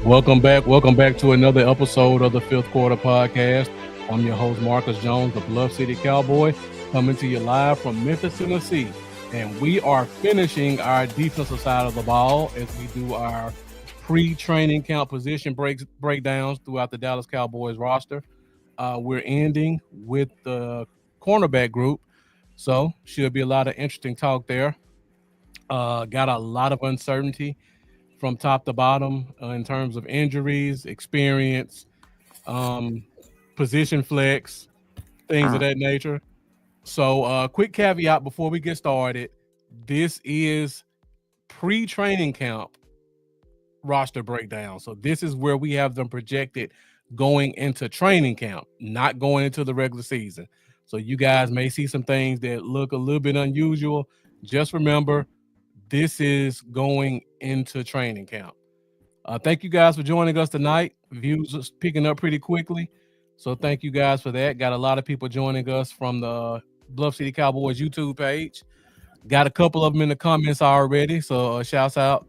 Welcome back. Welcome back to another episode of the Fifth Quarter Podcast. I'm your host, Marcus Jones, the Bluff City Cowboy, coming to you live from Memphis, Tennessee. And we are finishing our defensive side of the ball as we do our pre-training camp position breakdowns throughout the Dallas Cowboys roster. We're ending with the cornerback group, so should be a lot of interesting talk there. Got a lot of uncertainty from top to bottom in terms of injuries, experience, um, position flex, things of that nature. So, quick caveat before we get started: this is pre-training camp roster breakdown. So this is where we have them projected going into training camp, not going into the regular season. So you guys may see some things that look a little bit unusual. Just remember, this is going into training camp. Thank you guys for joining us tonight. Views are picking up pretty quickly. So thank you guys for that. Got a lot of people joining us from the Bluff City Cowboys YouTube page. Got a couple of them in the comments already. So shouts out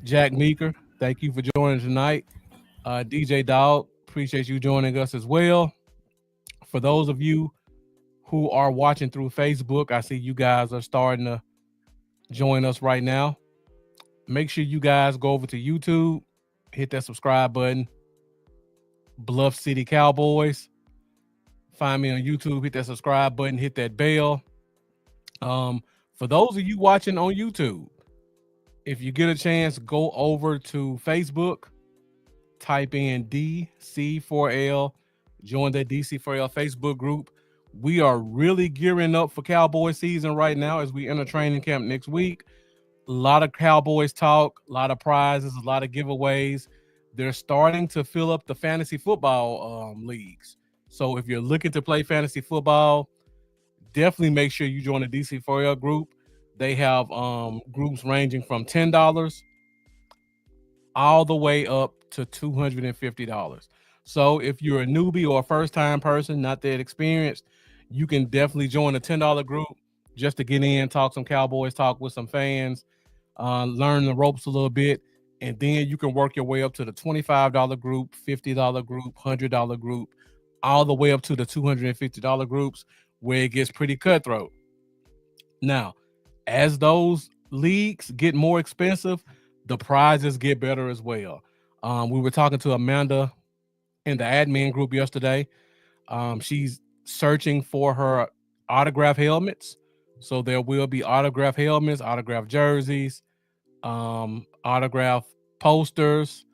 Jack Meeker. Thank you for joining tonight. DJ Dog, appreciate you joining us as well. For those of you who are watching through Facebook, I see you guys are starting to join us right now. Make sure you guys go over to YouTube, hit that subscribe button. Bluff City Cowboys. Find me on YouTube, hit that subscribe button, hit that bell. For those of you watching on YouTube, if you get a chance, go over to Facebook, type in DC4L, join that DC4L Facebook group. We are really gearing up for Cowboy season right now as we enter training camp next week. A lot of Cowboys talk, a lot of prizes, a lot of giveaways. They're starting to fill up the fantasy football leagues. So if you're looking to play fantasy football, definitely make sure you join the DC4L group. They have groups ranging from $10 all the way up to $250. So if you're a newbie or a first-time person, not that experienced, you can definitely join a $10 group just to get in, talk some Cowboys, talk with some fans, learn the ropes a little bit, and then you can work your way up to the $25 group, $50 group, $100 group, all the way up to the $250 groups where it gets pretty cutthroat. Now, as those leagues get more expensive, the prizes get better as well. We were talking to Amanda in the admin group yesterday. She's searching for her autograph helmets. So there will be autograph helmets, autograph jerseys, autograph posters,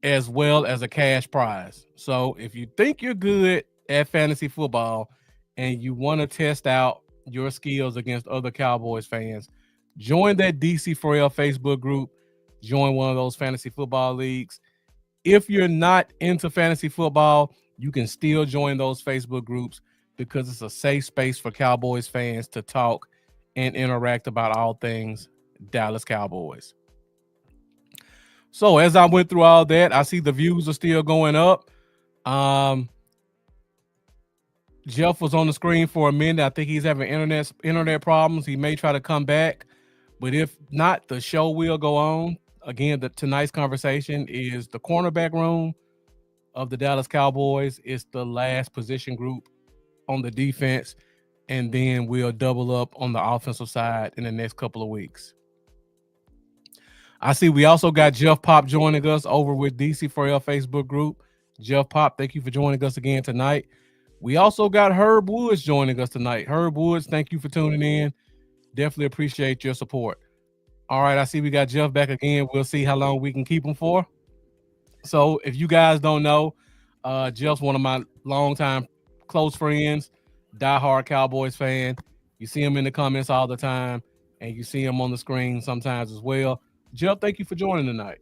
as well as a cash prize. So if you think you're good at fantasy football and you want to test out your skills against other Cowboys fans, join that DC4L Facebook group, join one of those fantasy football leagues. If you're not into fantasy football, you can still join those Facebook groups because it's a safe space for Cowboys fans to talk and interact about all things Dallas Cowboys. So as I went through all that, I see the views are still going up. Jeff was on the screen for a minute. I think he's having internet problems. He may try to come back, but if not, the show will go on. Again, tonight's conversation is the cornerback room of the Dallas Cowboys. It's the last position group on the defense, and then we'll double up on the offensive side in the next couple of weeks. I see we also got Jeff Pop joining us over with DC4L Facebook group. Jeff Pop, thank you for joining us again tonight. We also got Herb Woods joining us tonight. Herb Woods, thank you for tuning in. Definitely appreciate your support. All right, I see we got Jeff back again. We'll see how long we can keep him for. So if you guys don't know, Jeff's one of my longtime close friends, diehard Cowboys fan. You see him in the comments all the time, and you see him on the screen sometimes as well. Jeff, thank you for joining tonight.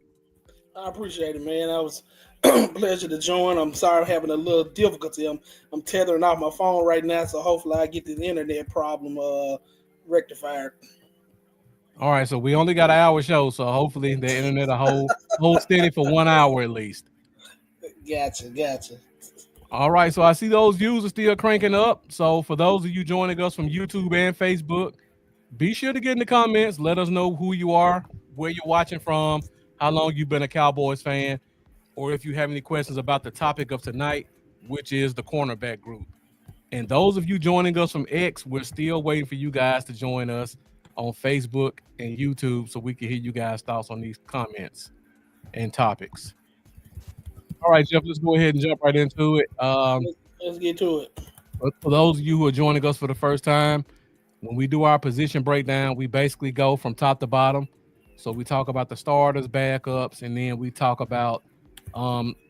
I appreciate it, man. I was pleasure to join. I'm sorry I'm having a little difficulty. I'm tethering off my phone right now, so hopefully I get this internet problem rectified. All right, so we only got an hour show, so hopefully the internet will hold steady for 1 hour at least. Gotcha. All right, so I see those views are still cranking up. So for those of you joining us from YouTube and Facebook, be sure to get in the comments. Let us know who you are, where you're watching from. how long you've been a Cowboys fan, or if you have any questions about the topic of tonight, which is the cornerback group. And those of you joining us from X, we're still waiting for you guys to join us on Facebook and YouTube so we can hear you guys' thoughts on these comments and topics. All right, Jeff, let's go ahead and jump right into it. Let's get to it. For those of you who are joining us for the first time, when we do our position breakdown, we basically go from top to bottom. So we talk about the starters, backups, and then we talk about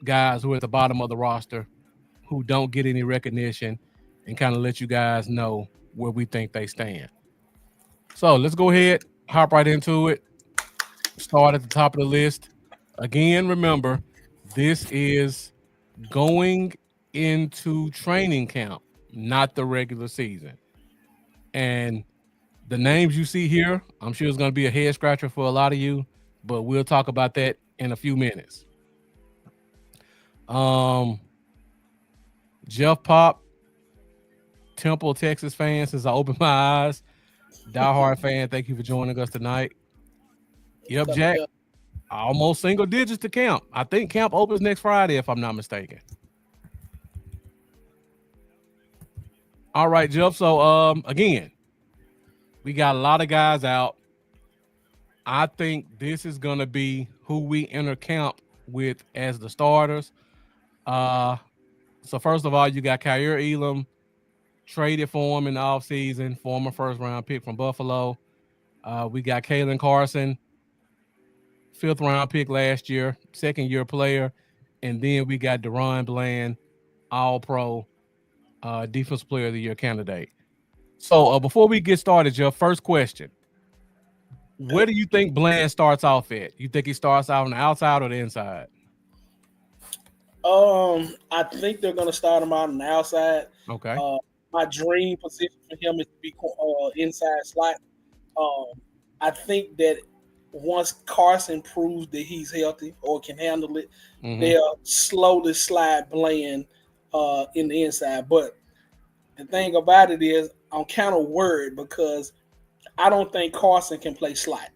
guys who are at the bottom of the roster who don't get any recognition and kind of let you guys know where we think they stand. So let's go ahead, hop right into it. Start at the top of the list. Again, remember, this is going into training camp, not the regular season. And the names you see here, I'm sure it's going to be a head scratcher for a lot of you, but we'll talk about that in a few minutes. Jeff Pop, Temple, Texas fan, since I opened my eyes. Diehard fan, thank you for joining us tonight. Yep, Jack. Almost single digits to camp. I think camp opens next Friday, if I'm not mistaken. All right, Jeff. So again, we got a lot of guys out. I think this is gonna be who we enter camp with as the starters. So first of all, you got Kyer Elam, traded for him in the offseason, former first-round pick from Buffalo. We got Kalen Carson, fifth-round pick last year, second-year player. And then we got Deron Bland, all-pro, defensive player of the year candidate. So before we get started, Jeff, first question. Where do you think Bland starts off at? You think he starts out on the outside or the inside? I think they're going to start him out on the outside. Okay. My dream position for him is to be inside slot. I think that once Carson proves that he's healthy or can handle it, they'll slowly slide Bland in the inside. But the thing about it is, I'm kind of worried because I don't think Carson can play slot.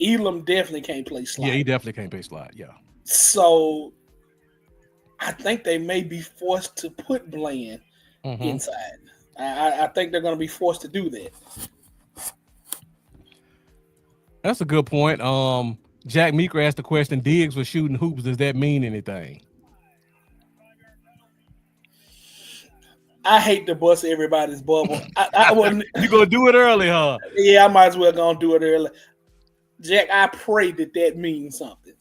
Elam definitely can't play slot. Yeah, he definitely can't play slot. Yeah. So I think they may be forced to put Bland inside. I think they're going to be forced to do that. That's a good point. Jack Meeker asked the question, Diggs was shooting hoops. Does that mean anything? I hate to bust everybody's bubble. I wouldn't. You gonna do it early, huh? Yeah, I might as well go and do it early. Jack, I pray that means something.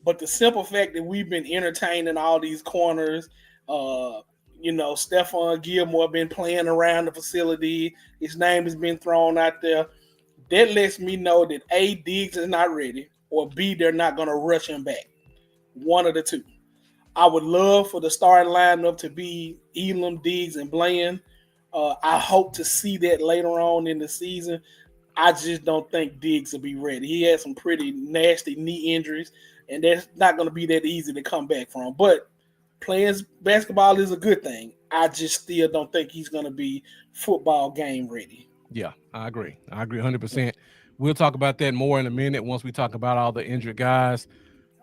But the simple fact that we've been entertaining all these corners, Stephon Gilmore been playing around the facility. His name has been thrown out there. That lets me know that A, Diggs is not ready, or B, they're not going to rush him back. One of the two. I would love for the starting lineup to be Elam, Diggs, and Bland. I hope to see that later on in the season. I just don't think Diggs will be ready. He had some pretty nasty knee injuries, and that's not going to be that easy to come back from. But playing basketball is a good thing. I just still don't think he's going to be football game ready. Yeah, I agree. 100%. We'll talk about that more in a minute once we talk about all the injured guys.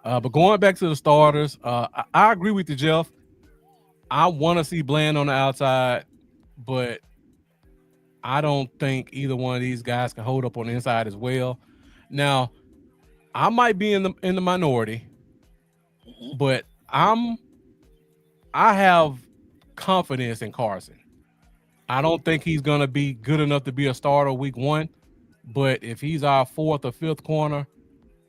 But going back to the starters, I agree with you, Jeff. I want to see Bland on the outside, but I don't think either one of these guys can hold up on the inside as well. Now, I might be in the minority, but I have confidence in Carson. I don't think he's going to be good enough to be a starter week one, but if he's our fourth or fifth corner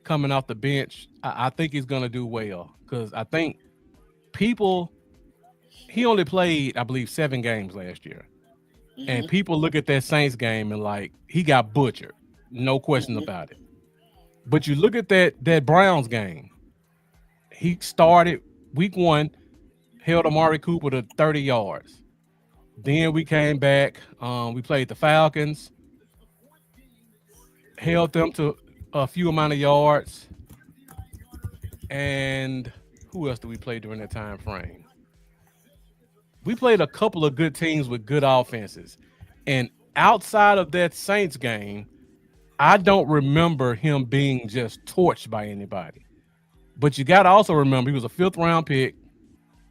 coming off the bench, I think he's going to do well because I think he only played, I believe, 7 games last year. And people look at that Saints game and like, he got butchered. No question about it. But you look at that Browns game. He started week one, held Amari Cooper to 30 yards. Then we came back. We played the Falcons. Held them to a few amount of yards. And who else did we play during that time frame? We played a couple of good teams with good offenses. And outside of that Saints game, I don't remember him being just torched by anybody. But you got to also remember he was a 5th-round pick.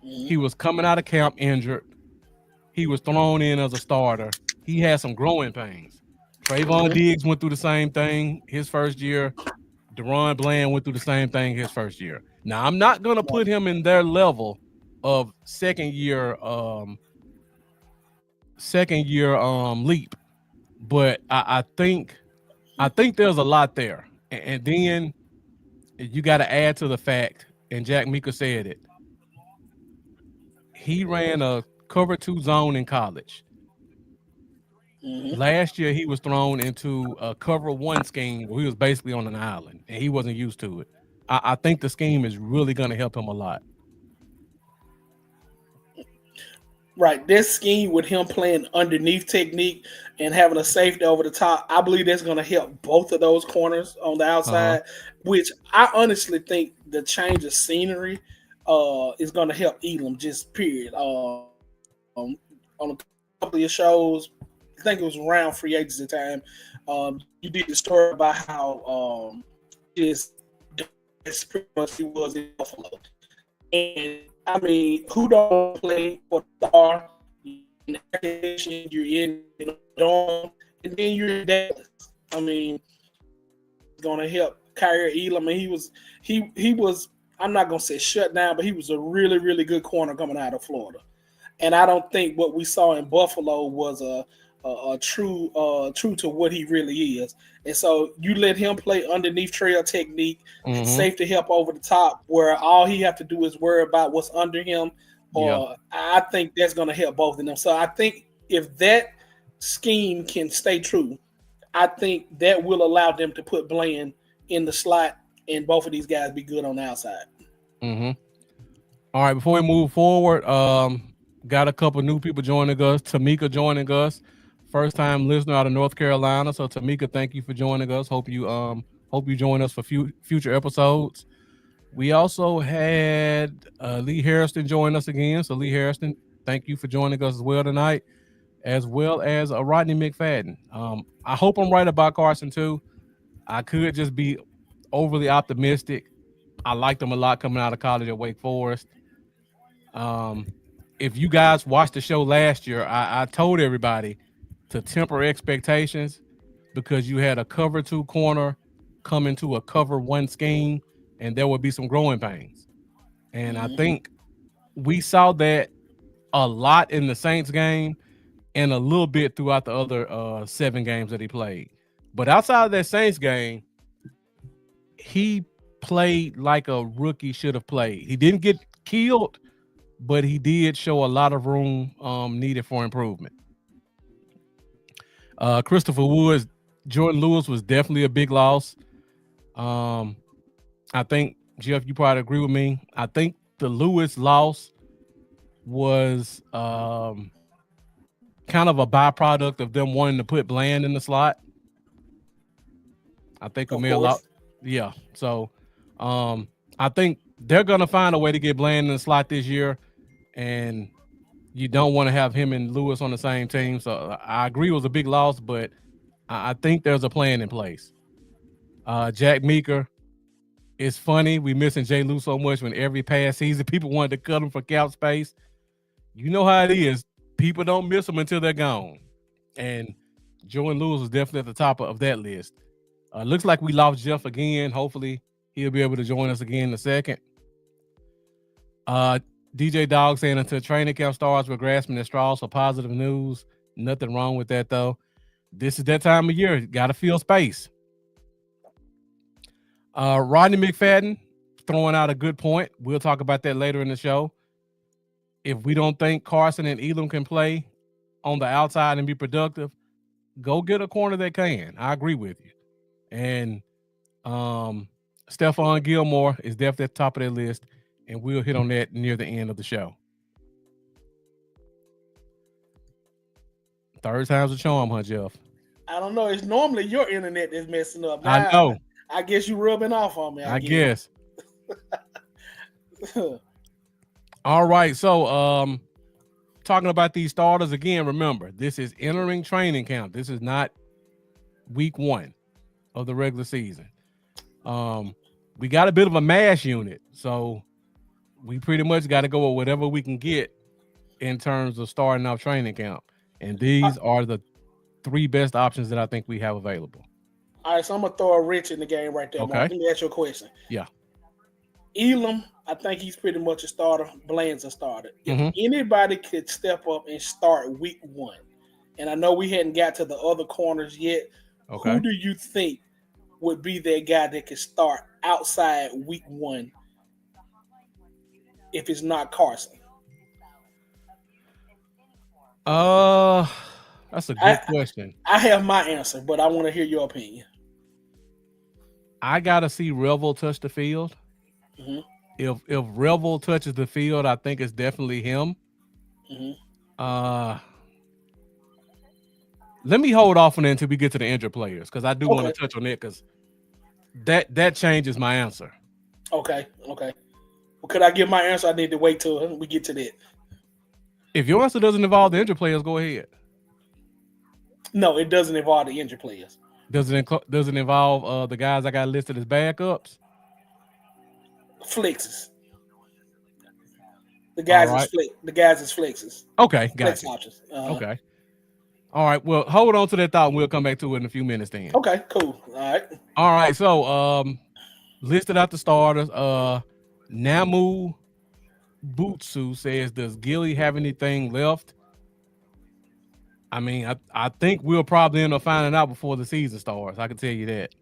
Mhm. He was coming out of camp injured. He was thrown in as a starter. He had some growing pains. Trayvon Mhm. Diggs went through the same thing his first year. Deron Bland went through the same thing his first year. Now, I'm not going to Right. put him in their level of second year leap, but I think there's a lot there. And then you got to add to the fact, and Jack Mika said it, he ran a cover 2 zone in college. Mhm. Last year, he was thrown into a cover 1 scheme where he was basically on an island and he wasn't used to it. I think the scheme is really going to help him a lot. Right. This scheme with him playing underneath technique and having a safety over the top, I believe that's going to help both of those corners on the Uh-huh. outside, which I honestly think the change of scenery is going to help Elam, just period. On a couple of your shows, I think it was around free agency time, you did the story about how just that's pretty much he was in Buffalo. And I mean, who don't play for the star? You're in the air conditioning, you're in the dorm, and then you're in Dallas. I mean, gonna help Kyrie Elam. And he was. I'm not gonna say shut down, but he was a really really good corner coming out of Florida. And I don't think what we saw in Buffalo was a true to what he really is. And so you let him play underneath trail technique, Mm-hmm. safety help over the top, where all he have to do is worry about what's under him. Yeah. Or I think that's going to help both of them. So I think if that scheme can stay true, I think that will allow them to put Bland in the slot and both of these guys be good on the outside. Mm-hmm. All right. Before we move forward, got a couple new people joining us. Tamika joining us, first time listener out of North Carolina. So Tamika, thank you for joining us. Hope you join us for future episodes. We also had Lee Harrison join us again. So Lee Harrison, thank you for joining us as well tonight, as well as Rodney McFadden. I hope I'm right about Carson too. I could just be overly optimistic. I liked him a lot coming out of college at Wake Forest. Um, if you guys watched the show last year, I told everybody to temper expectations because you had a cover 2 corner come into a cover 1 scheme, and there would be some growing pains. And I Mm-hmm. think we saw that a lot in the Saints game and a little bit throughout the other 7 games that he played. But outside of that Saints game, he played like a rookie should have played. He didn't get killed, but he did show a lot of room needed for improvement. Christopher Woods, Jordan Lewis was definitely a big loss. Um, I think, Jeff, you probably agree with me. I think the Lewis loss was kind of a byproduct of them wanting to put Bland in the slot. I think we Of may have lost. course. Yeah. So I think they're going to find a way to get Bland in the slot this year. And you don't want to have him and Lewis on the same team. So I agree it was a big loss, but I think there's a plan in place. Jack Meeker, it's funny. We missing Jay Lou so much when every past season people wanted to cut him for cap space. You know how it is. People don't miss them until they're gone. And Jordan Lewis was definitely at the top of that list. Looks like we lost Jeff again. Hopefully he'll be able to join us again in a second. DJ Dog saying until training camp starts, we're grasping at straws for positive news. Nothing wrong with that, though. This is that time of year. Got to fill space. Rodney McFadden throwing out a good point. We'll talk about that later in the show. If we don't think Carson and Elam can play on the outside and be productive, go get a corner that can. I agree with you. And Stephon Gilmore is definitely at the top of that list, and we'll hit on that near the end of the show. Third time's a charm, huh, Jeff? I don't know. It's normally your internet that's messing up. I Now, know. I guess you rubbing off on me. I guess. All right. So, talking about these starters again, remember, this is entering training camp. This is not week 1. of the regular season. We got a bit of a mash unit, so we pretty much got to go with whatever we can get in terms of starting off training camp. And these are the 3 best options that I think we have available. All right, so I'm gonna throw a Rich in the game right there, Mark. Okay. Let me ask you a question. Yeah. Elam, I think he's pretty much a starter. Bland's a starter. If Mhm. anybody could step up and start week 1, and I know we hadn't got to the other corners yet, Okay. who do you think would be that guy that could start outside week 1 if it's not Carson? That's a good question. I have my answer, but I want to hear your opinion. I gotta see Revel touch the field. Mhm. If Revel touches the field, I think it's definitely him. Mhm. Let me hold off on that until we get to the injured players, because I do want to Okay. touch on it, because that changes my answer. Okay. Well, could I give my answer? I need to wait till we get to that. If your answer doesn't involve the injured players, go ahead. No, it doesn't involve the injured players. Does it involve the guys I got listed as backups? Flexes. The All guys right. is flex. The guys is flexes. Okay, Flex gotcha. options. Okay. All right. Well, hold on to that thought, and we'll come back to it in a few minutes then. Okay, cool. All right. So, listed out the starters. Namu Butsu says, "Does Gilly have anything left?" I mean, I think we'll probably end up finding out before the season starts. I can tell you that.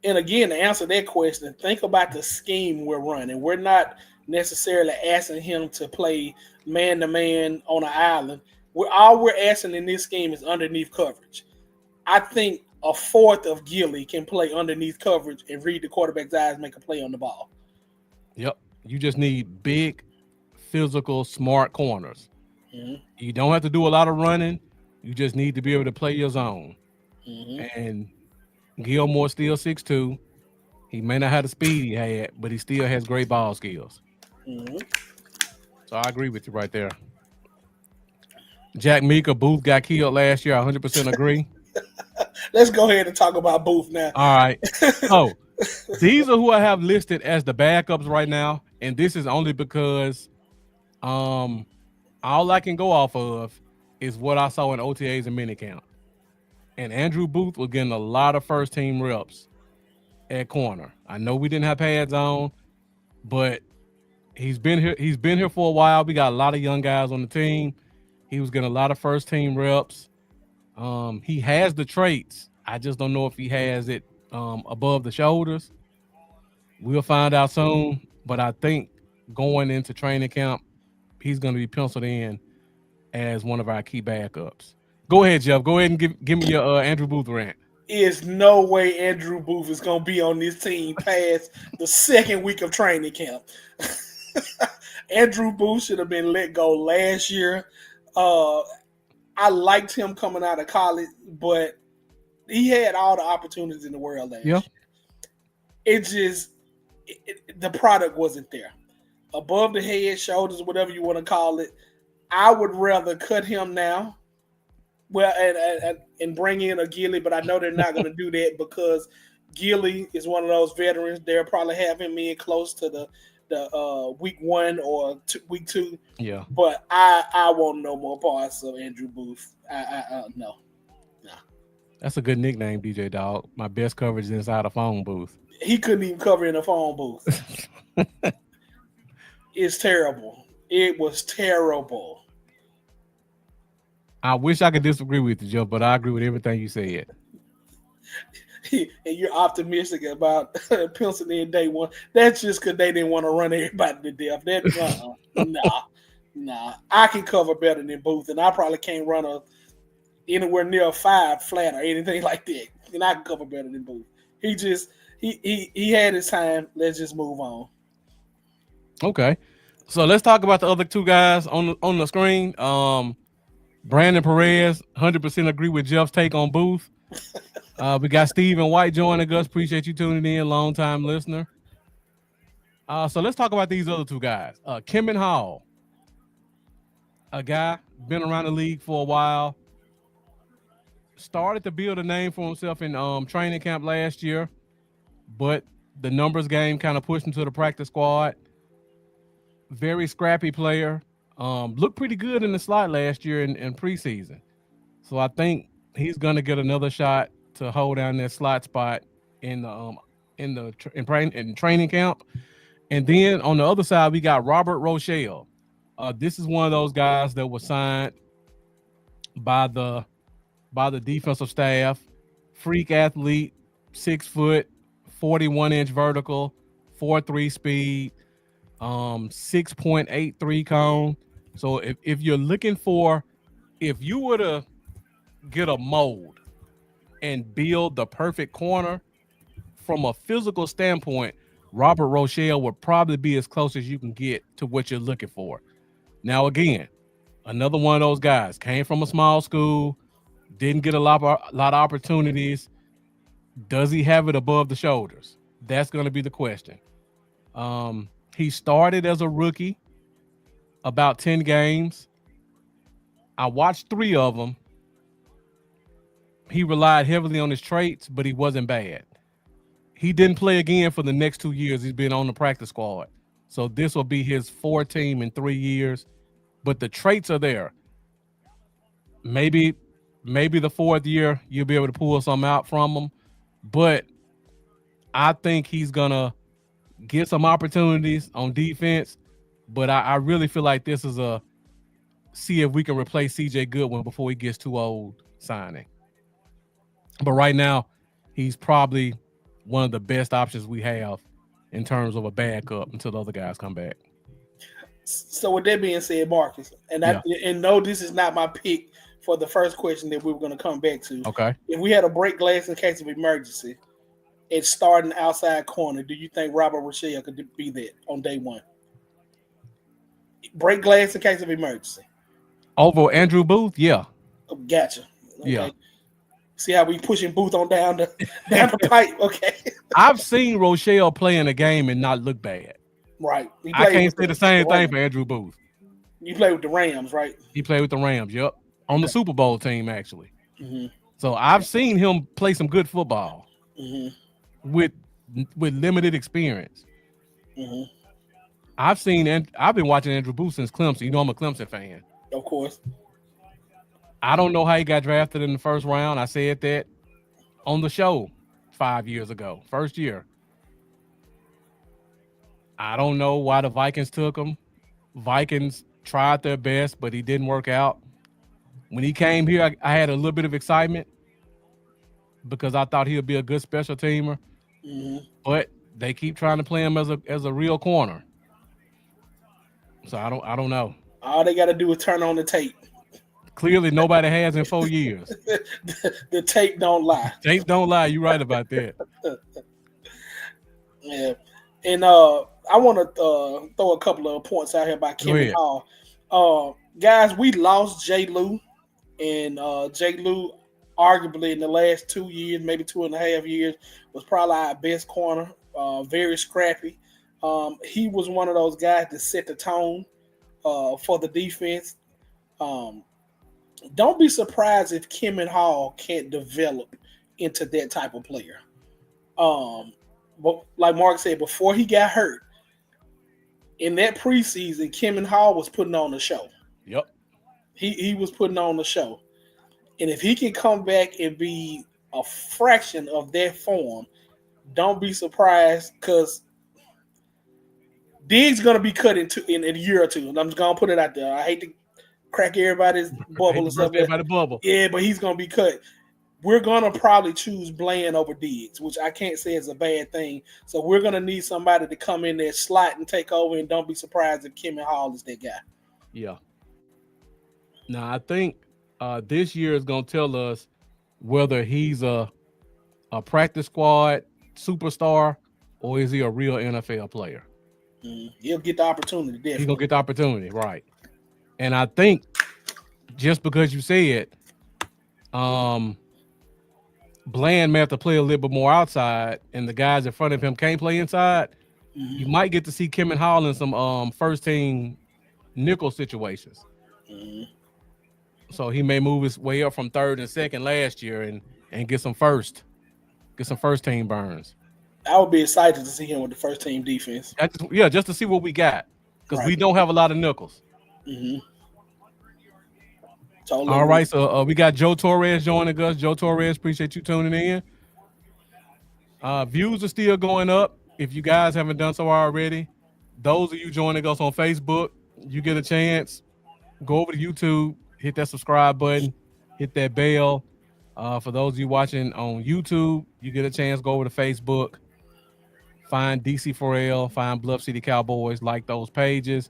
And again, to answer that question, think about the scheme we're running. We're not necessarily asking him to play man to man on an island. All we're asking in this scheme is underneath coverage. I think a fourth of Gilly can play underneath coverage and read the quarterback's eyes, make a play on the ball. Yep. You just need big, physical, smart corners. Mm-hmm. You don't have to do a lot of running. You just need to be able to play your zone. Mm-hmm. And Gilmore still 6'2". He may not have the speed he had, but he still has great ball skills. Mm-hmm. So I agree with you right there. Jack Meeker, Booth got killed last year. I 100% agree. Let's go ahead and talk about Booth now. All right. So these are who I have listed as the backups right now. And this is only because all I can go off of is what I saw in OTAs and minicamp. And Andrew Booth was getting a lot of first-team reps at corner. I know we didn't have pads on, but he's been here. He's been here for a while. We got a lot of young guys on the team. He was getting a lot of first-team reps. He has the traits. I just don't know if he has it above the shoulders. We'll find out soon. But I think going into training camp, he's going to be penciled in as one of our key backups. Go ahead, Jeff. Go ahead and give me your Andrew Booth rant. Is no way Andrew Booth is going to be on this team past the second week of training camp. Andrew Booth should have been let go last year. I liked him coming out of college, but he had all the opportunities in the world last year. It just the product wasn't there. Above the head, shoulders, whatever you want to call it. I would rather cut him now. Well, and bring in a Gilly, but I know they're not going to do that because Gilly is one of those veterans. They'll probably have him in close to the week 1 or week 2. Yeah. But I want no more parts of Andrew Booth. No. That's a good nickname, DJ Dog. My best coverage is inside a phone booth. He couldn't even cover in a phone booth. It's terrible. It was terrible. I wish I could disagree with you, Joe, but I agree with everything you said. And you're optimistic about penciling in day 1. That's just because they didn't want to run everybody to death. Nah. I can cover better than Booth, and I probably can't run anywhere near a 5 flat or anything like that. And I can cover better than Booth. He had his time. Let's just move on. Okay, so let's talk about the other 2 guys on the screen. Brandon Perez, 100% agree with Jeff's take on Booth. We got Steven White joining us. Appreciate you tuning in, long-time listener. So let's talk about these other 2 guys. Kemen Hall, a guy been around the league for a while. started to build a name for himself in training camp last year, but the numbers game kind of pushed him to the practice squad. Very scrappy player. Looked pretty good in the slot last year in preseason. So I think he's gonna get another shot to hold down that slot spot in in training camp. And then on the other side, we got Robert Rochelle. This is one of those guys that was signed by the defensive staff. Freak athlete, 6 foot, 41-inch vertical, 4.3 speed, 6.83 cone. So if you're looking for, if you were to get a mold and build the perfect corner from a physical standpoint, Robert Rochelle would probably be as close as you can get to what you're looking for. Now, again, another one of those guys came from a small school, didn't get a lot of opportunities. Does he have it above the shoulders? That's going to be the question. He started as a rookie, about 10 games. I watched 3 of them. He relied heavily on his traits, but he wasn't bad. He didn't play again for the next 2 years. He's been on the practice squad. So this will be his 4th team in 3 years. But the traits are there. Maybe the 4th year you'll be able to pull something out from him. But I think he's going to get some opportunities on defense. But I really feel like this is a see if we can replace CJ Goodwin before he gets too old signing. But right now, he's probably one of the best options we have in terms of a backup until the other guys come back. So with that being said, Marcus, and no, this is not my pick for the first question that we were going to come back to. Okay. If we had a break glass in case of emergency and starting outside corner, do you think Robert Rochelle could be that on day one? Break glass in case of emergency. Over Andrew Booth? Yeah. Oh, gotcha. Okay. Yeah. See how we pushing Booth on down the pipe? Okay. I've seen Rochelle play in a game and not look bad. Right. I can't say the same thing for Andrew Booth. You play with the Rams, right? He played with the Rams, yep. On the Super Bowl team, actually. Mm-hmm. So I've seen him play some good football with limited experience. Mm-hmm. I've been watching Andrew Booth since Clemson. You know I'm a Clemson fan. Of course. I don't know how he got drafted in the first round. I said that on the show 5 years ago, first year. I don't know why the Vikings took him. Vikings tried their best, but he didn't work out. When he came here, I had a little bit of excitement because I thought he would be a good special teamer. Mm-hmm. But they keep trying to play him as a real corner. So I don't know. All they got to do is turn on the tape. Clearly, nobody has in 4 years. The tape don't lie. Tape don't lie. You're right about that. Yeah. And I want to throw a couple of points out here about Kevin Hall. Guys, we lost Jay Lou. And Jay Lou, arguably in the last 2 years, maybe 2.5 years, was probably our best corner. Very scrappy. He was one of those guys that set the tone for the defense. Don't be surprised if Kevin Hall can't develop into that type of player. But like Mark said, before he got hurt, in that preseason, Kevin Hall was putting on the show. Yep. He was putting on the show. And if he can come back and be a fraction of that form, don't be surprised because Diggs going to be cut in a year or two. And I'm just going to put it out there. I hate to crack everybody's bubble and stuff. Yeah, but he's going to be cut. We're going to probably choose Bland over Diggs, which I can't say is a bad thing. So we're going to need somebody to come in there, slot, and take over, and don't be surprised if Kevin Hall is that guy. Yeah. Now, I think this year is going to tell us whether he's a practice squad superstar or is he a real NFL player. He'll get the opportunity. Definitely. He's going to get the opportunity, right. And I think just because you said Bland may have to play a little bit more outside and the guys in front of him can't play inside, you might get to see Kevin Hall in some first-team nickel situations. So he may move his way up from third and second last year and get some first team burns. I would be excited to see him with the first team defense. Just to see what we got because Right. we don't have a lot of nickels. Mm-hmm. Totally All agree. right, so we got Joe Torres joining us. Joe Torres, appreciate you tuning in. Views are still going up. If you guys haven't done so already, those of you joining us on Facebook, you get a chance. Go over to YouTube, hit that subscribe button, hit that bell. For those of you watching on YouTube, you get a chance. Go over to Facebook, find DC4L, find Bluff City Cowboys, like those pages.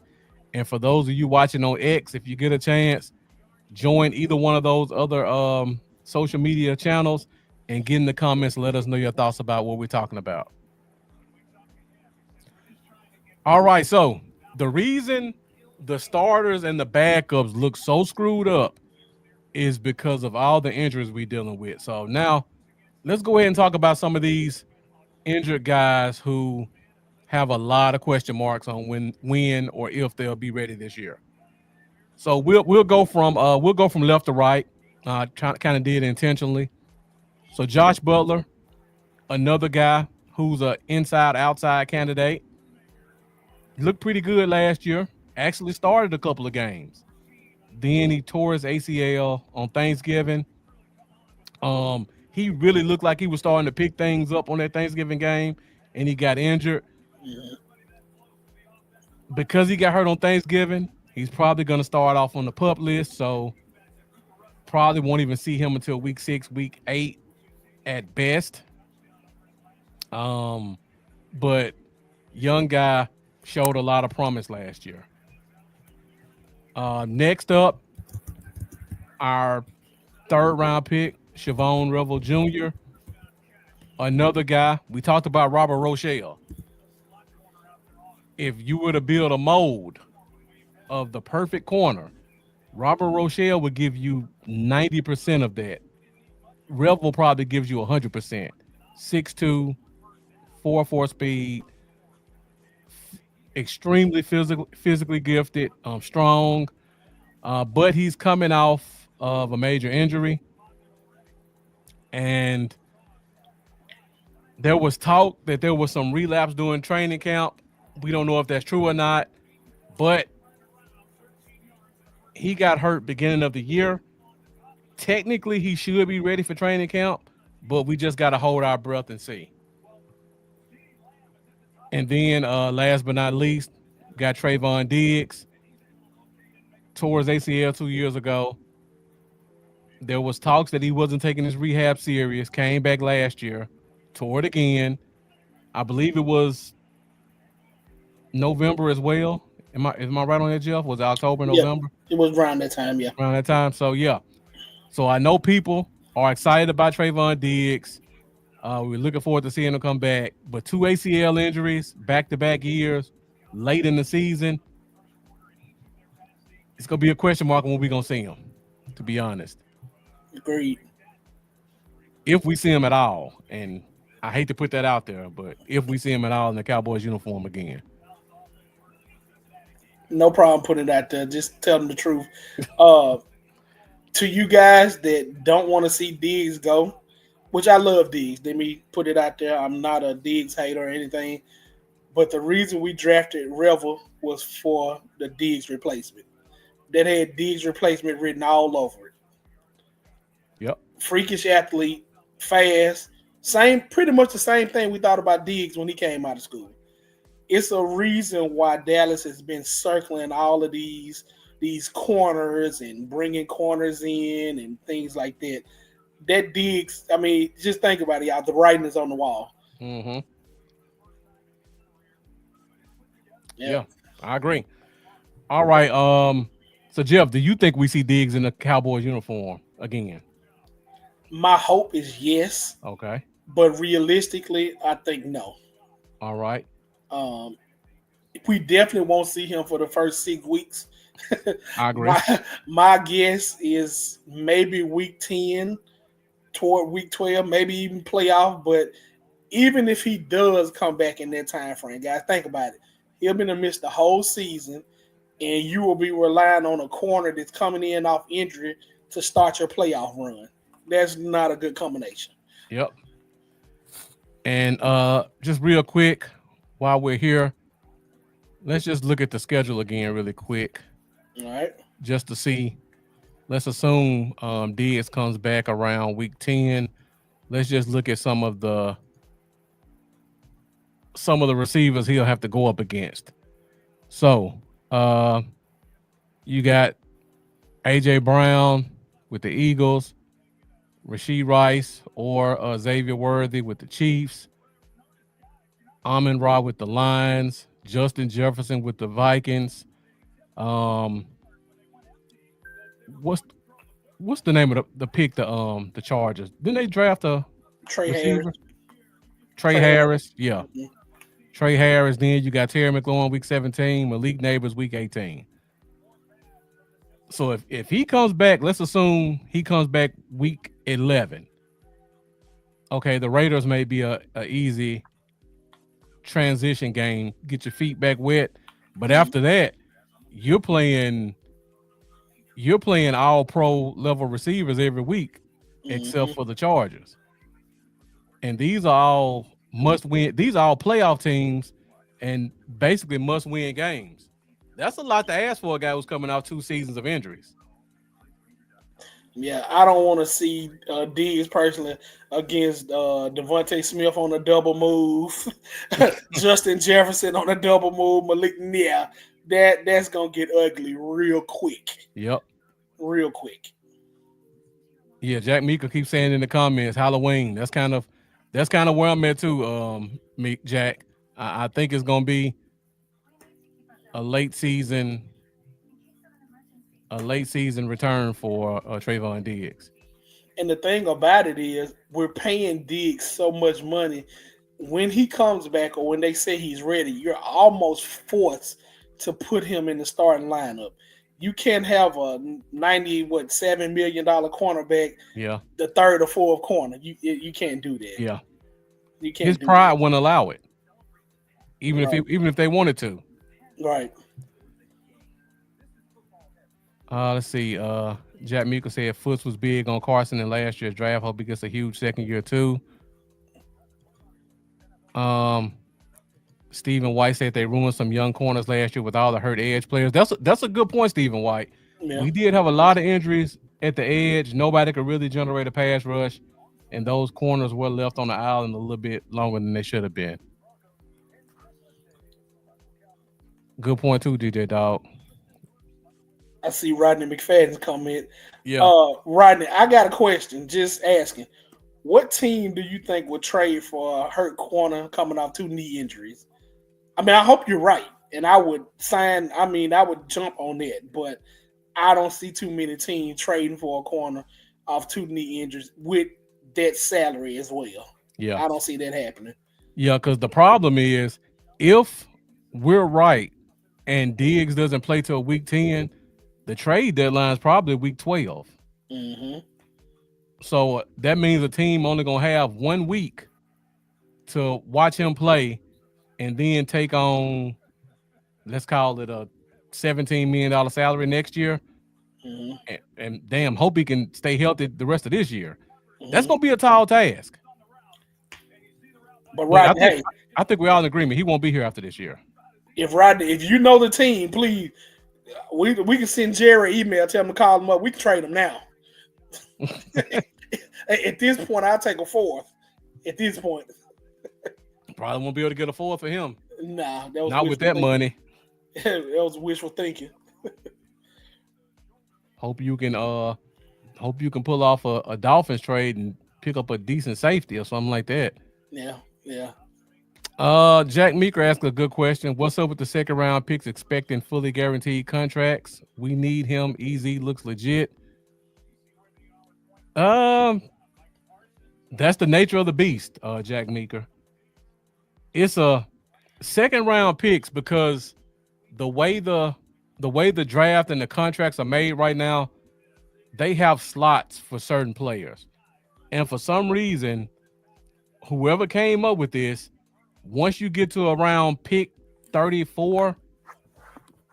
And for those of you watching on X, if you get a chance, join either one of those other social media channels and get in the comments. Let us know your thoughts about what we're talking about. All right, so the reason the starters and the backups look so screwed up is because of all the injuries we're dealing with. So now let's go ahead and talk about some of these injured guys who have a lot of question marks on when or if they'll be ready this year. So we'll go from left to right. Kind of did intentionally. So Josh Butler, another guy who's a inside outside candidate, looked pretty good last year. Actually started a couple of games. Then he tore his ACL on Thanksgiving. He really looked like he was starting to pick things up on that Thanksgiving game, and he got injured. Mm-hmm. Because he got hurt on Thanksgiving, he's probably going to start off on the PUP list. So probably won't even see him until week 6, week 8 at best. But young guy showed a lot of promise last year. Next up, our third round pick, Shavon Revel Jr., another guy. We talked about Robert Rochelle. If you were to build a mold of the perfect corner, Robert Rochelle would give you 90% of that. Revel probably gives you 100%. 6'2", 4.4 speed, extremely physically gifted, strong, but he's coming off of a major injury. And there was talk that there was some relapse during training camp. We don't know if that's true or not, but he got hurt beginning of the year. Technically, he should be ready for training camp, but we just got to hold our breath and see. And then last but not least, got Trayvon Diggs. Tore his ACL 2 years ago. There was talks that he wasn't taking his rehab serious. Came back last year, tore it again. I believe it was November as well. Am I right on that, Jeff? Was it October, Yeah, November? it was around that time. Yeah. Around that time. So yeah. So I know people are excited about Trayvon Diggs. We're looking forward to seeing him come back. But 2 ACL injuries, back-to-back years, late in the season. It's gonna be a question mark on when we're gonna see him, to be honest. Agreed. If we see him at all, and I hate to put that out there, but if we see him at all in the Cowboys uniform again. No problem putting it out there. Just tell them the truth. To you guys that don't want to see Diggs go, which I love Diggs. Let me put it out there. I'm not a Diggs hater or anything. But the reason we drafted Revel was for the Diggs replacement. That had Diggs replacement written all over it. Yep. Freakish athlete, fast. Pretty much the same thing we thought about Diggs when he came out of school. It's a reason why Dallas has been circling all of these corners and bringing corners in and things like that. That Diggs, I mean, just think about it, y'all. The writing is on the wall. Mm-hmm. Yeah, I agree. All right. So Jeff, do you think we see Diggs in the Cowboys uniform again? My hope is yes. Okay. But realistically, I think no. All right. We definitely won't see him for the first 6 weeks. I agree. My guess is maybe week 10 toward week 12, maybe even playoff. But even if he does come back in that time frame, guys, think about it. He'll be to miss the whole season. and you will be relying on a corner that's coming in off injury to start your playoff run. That's not a good combination. Yep. And just real quick, while we're here, let's just look at the schedule again really quick, All right. just to see. Let's assume Diggs comes back around week 10. Let's just look at some of the receivers he'll have to go up against. So you got AJ Brown with the Eagles, Rashee Rice or Xavier Worthy with the Chiefs, Amon-Ra with the Lions, Justin Jefferson with the Vikings. What's the name of the pick? The Chargers. Didn't they draft a Trey receiver? Harris. Trey Harris. Yeah. Mm-hmm. Trey Harris. Then you got Terry McLaurin week 17, Malik Neighbors week 18. So if he comes back, let's assume he comes back week 11. Okay, the Raiders may be a easy transition game, get your feet back wet, but after that, you're playing all pro level receivers every week, except for the Chargers. And these are all must win. These are all playoff teams, and basically must win games. That's a lot to ask for a guy who's coming off 2 seasons of injuries. Yeah, I don't want to see Diggs personally against Devontae Smith on a double move, Justin Jefferson on a double move, Malik. Yeah, that's gonna get ugly real quick. Yep, real quick. Yeah, Jack Meeker keeps saying in the comments, Halloween. That's kind of where I'm at too. Jack, I think it's gonna be a late season return for Trayvon Diggs. And the thing about it is, we're paying Diggs so much money. When he comes back, or when they say he's ready, you're almost forced to put him in the starting lineup. You can't have a $7 million cornerback, the third or fourth corner. You can't do that. Yeah, you can't. His pride wouldn't allow it, even if they wanted to. Right. Let's see. Jack Meeker said Foots was big on Carson in last year's draft. Hope he gets a huge second year too. Stephen White said they ruined some young corners last year with all the hurt edge players. That's a good point, Stephen White. Yeah. We did have a lot of injuries at the edge. Nobody could really generate a pass rush, and those corners were left on the island a little bit longer than they should have been. Good point too, DJ Dog. I see Rodney McFadden's comment. Yeah. Rodney, I got a question. Just asking. What team do you think would trade for a hurt corner coming off 2 knee injuries? I mean, I hope you're right. And I would jump on that. But I don't see too many teams trading for a corner off 2 knee injuries with that salary as well. Yeah. I don't see that happening. Yeah, because the problem is, if we're right and Diggs doesn't play till week 10, the trade deadline is probably week 12. Mm-hmm. So that means a team only going to have 1 week to watch him play and then take on, let's call it a $17 million salary next year. Mm-hmm. And damn, hope he can stay healthy the rest of this year. Mm-hmm. That's going to be a tall task. But Rodney, I think we're all in agreement. He won't be here after this year. If you know the team, please, we can send Jerry an email, tell him to call him up. We can trade him now. At this point, I'll take a 4th. At this point, probably won't be able to get a 4th for him. Nah, that was not with that thinking. Money. That was wishful thinking. Hope you can pull off a Dolphins trade and pick up a decent safety or something like that. Yeah. Jack Meeker asked a good question. What's up with the second round picks expecting fully guaranteed contracts? We need him. EZ looks legit. That's the nature of the beast, Jack Meeker. It's a second round picks because the way the draft and the contracts are made right now, they have slots for certain players. And for some reason, whoever came up with this, once you get to around pick 34,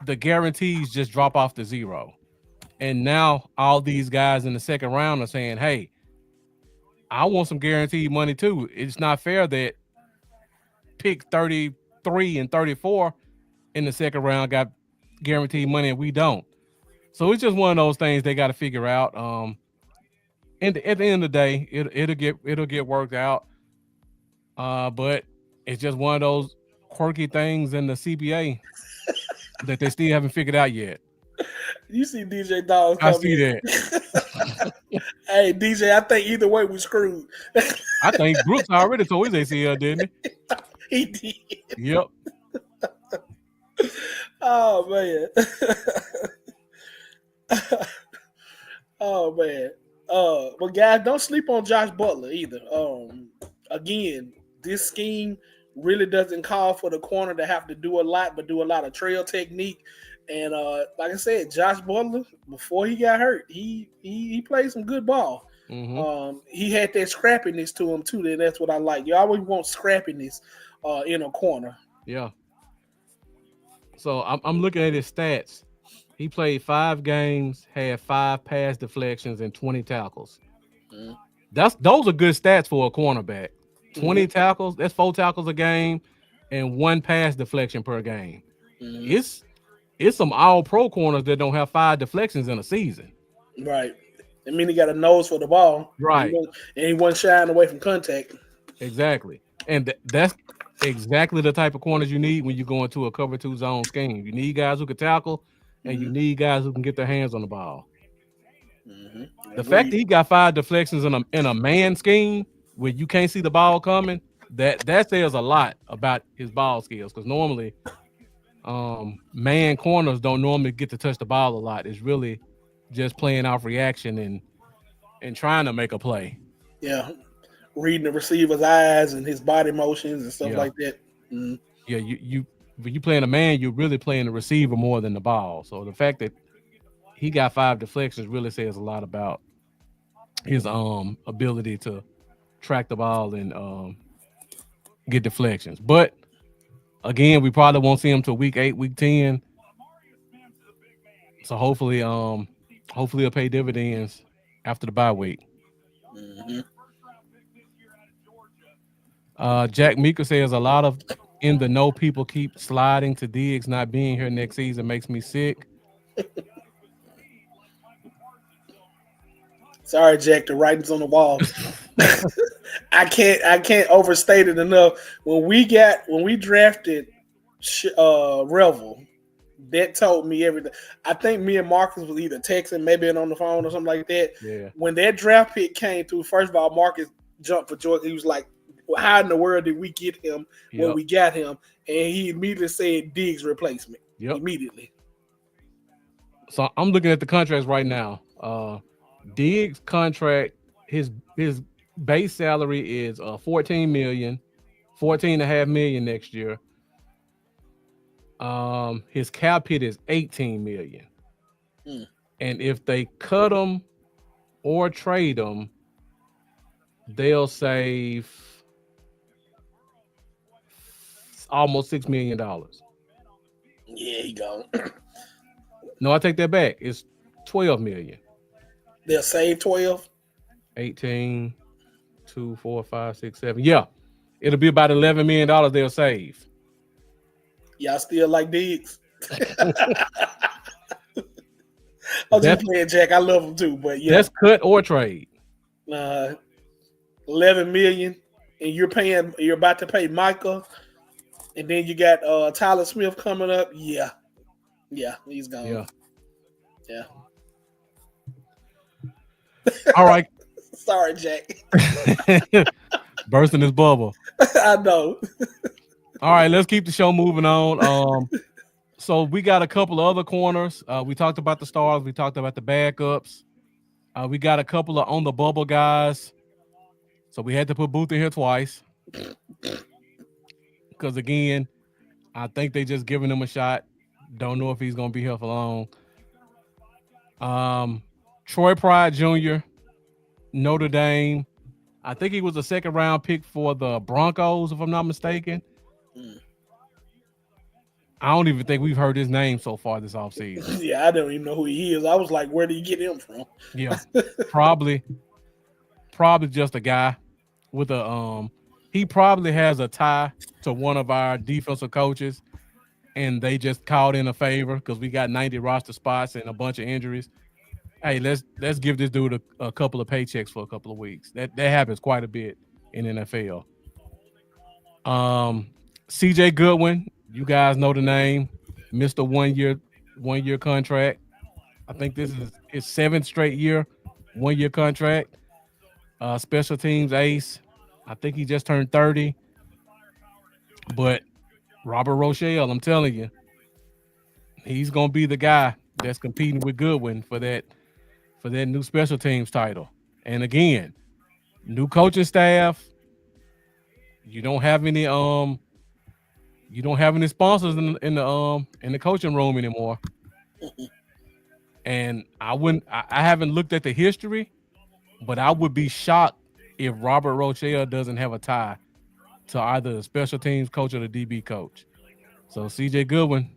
the guarantees just drop off to zero. And now all these guys in the second round are saying, hey, I want some guaranteed money too. It's not fair that pick 33 and 34 in the second round got guaranteed money and we don't. So it's just one of those things they got to figure out. And at the end of the day, it'll get worked out. But it's just one of those quirky things in the CBA that they still haven't figured out yet. You see DJ Dawes I come see in. that. Hey, DJ, I think either way we screwed. I think Brooks already told his ACL, didn't he? He did. Yep. Oh, man. Oh, man. But guys, don't sleep on Josh Butler either. Again, this scheme really doesn't call for the corner to have to do a lot, but do a lot of trail technique. And like I said, Josh Butler, before he got hurt, he played some good ball. Mm-hmm. He had that scrappiness to him too. And that's what I like. You always want scrappiness in a corner. Yeah. So I'm looking at his stats. He played 5 games, had 5 pass deflections and 20 tackles. Mm-hmm. Those are good stats for a cornerback. 20 tackles, that's 4 tackles a game, and 1 pass deflection per game. Mm-hmm. It's some all-pro corners that don't have 5 deflections in a season. Right. I mean, he got a nose for the ball. Right. And he wasn't shying away from contact. Exactly. And that's exactly the type of corners you need when you go into a cover 2 zone scheme. You need guys who can tackle, and you need guys who can get their hands on the ball. Mm-hmm. The fact that he got 5 deflections in a man scheme where you can't see the ball coming, that says a lot about his ball skills. Because normally, man corners don't normally get to touch the ball a lot. It's really just playing off reaction and trying to make a play. Yeah, reading the receiver's eyes and his body motions and stuff like that. Mm-hmm. Yeah, when you playing a man, you're really playing the receiver more than the ball. So the fact that he got 5 deflections really says a lot about his ability to track the ball and get deflections. But again, we probably won't see him till week 8, week 10. So hopefully he'll pay dividends after the bye week. Mm-hmm. Jack Meeker says a lot of in the know people keep sliding to Diggs not being here next season makes me sick. Sorry, Jack. The writing's on the wall. I can't overstate it enough. When we drafted Revel, that told me everything. I think me and Marcus was either texting, maybe on the phone or something like that. Yeah. When that draft pick came through, first of all, Marcus jumped for joy. He was like, how in the world did we get him when we got him? And he immediately said Diggs replacement. Yep. Immediately. So I'm looking at the contracts right now. Diggs contract, his base salary is $14 million, $14.5 million next year. His cap hit is $18 million. And if they cut him or trade him, they'll save almost $6 million. Yeah, he gone. No, I take that back. It's $12 million. They'll save 12. 18, 2, 4, 5, 6, 7. Yeah. It'll be about $11 million they'll save. Y'all still like Diggs? I'm just playing, Jack. I love him too, but yeah. That's cut or trade. 11 million, and you're about to pay Micah, and then you got Tyler Smith coming up. Yeah, he's gone. Yeah. All right. Sorry, Jack. Bursting his bubble. I know. All right, let's keep the show moving on. So we got a couple of other corners. We talked about the stars. We talked about the backups. We got a couple of on the bubble guys. So we had to put Booth in here twice. Because, again, I think they just giving him a shot. Don't know if he's going to be here for long. Troy Pride Jr., Notre Dame. I think he was a second-round pick for the Broncos, if I'm not mistaken. I don't even think we've heard his name so far this offseason. Yeah, I don't even know who he is. I was like, where did you get him from? Yeah, probably just a guy with a he probably has a tie to one of our defensive coaches, and they just called in a favor because we got 90 roster spots and a bunch of injuries. Hey, let's give this dude a couple of paychecks for a couple of weeks. That happens quite a bit in NFL. CJ Goodwin, you guys know the name, Mr. 1 year contract. I think this is his 7th straight year, 1 year contract. Special teams ace. I think he just turned 30. But Robert Rochelle, I'm telling you, he's gonna be the guy that's competing with Goodwin for that new special teams title. And again, new coaching staff. You don't have any sponsors in the coaching room anymore. And I haven't looked at the history, but I would be shocked if Robert Rochelle doesn't have a tie to either the special teams coach or the DB coach. So CJ Goodwin,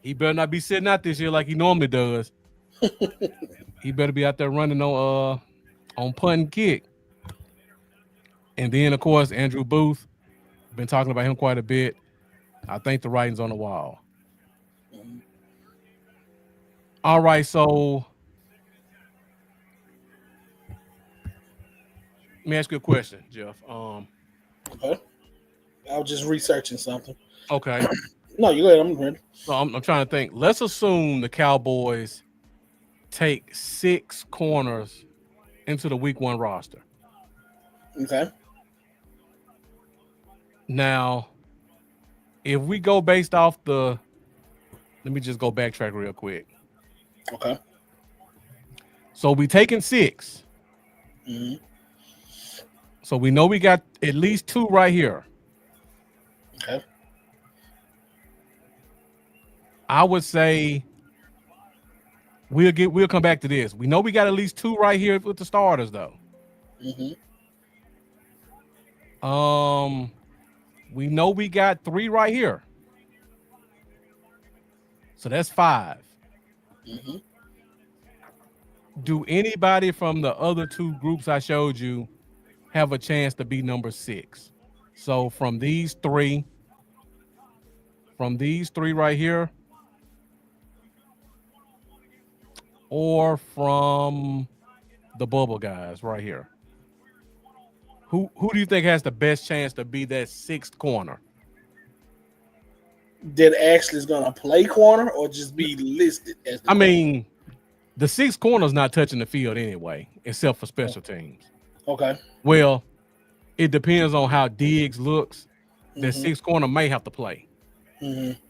he better not be sitting out this year like he normally does. He better be out there running on punt and kick. And then, of course, Andrew Booth. Been talking about him quite a bit. I think the writing's on the wall. All right, so let me ask you a question, Jeff. Okay. I was just researching something. Okay. No, you go ahead. I'm ready. So I'm trying to think. Let's assume the Cowboys take 6 corners into the Week 1 roster. Okay. Now, if we go based off let me just go backtrack real quick. Okay. So we taking 6. Mm-hmm. So we know we got at least 2 right here. Okay. I would say we'll come back to this. We know we got at least 2 right here with the starters, though. Mm-hmm. We know we got 3 right here. So that's 5. Mm-hmm. Do anybody from the other 2 groups I showed you have a chance to be number 6? So from these 3 right here, or from the bubble guys right here. Who do you think has the best chance to be that 6th corner? That actually is going to play corner or just be listed as the corner? Mean, the 6th corner is not touching the field anyway, except for special teams. Okay. Well, it depends on how Diggs looks. The 6th corner may have to play. Mm-hmm.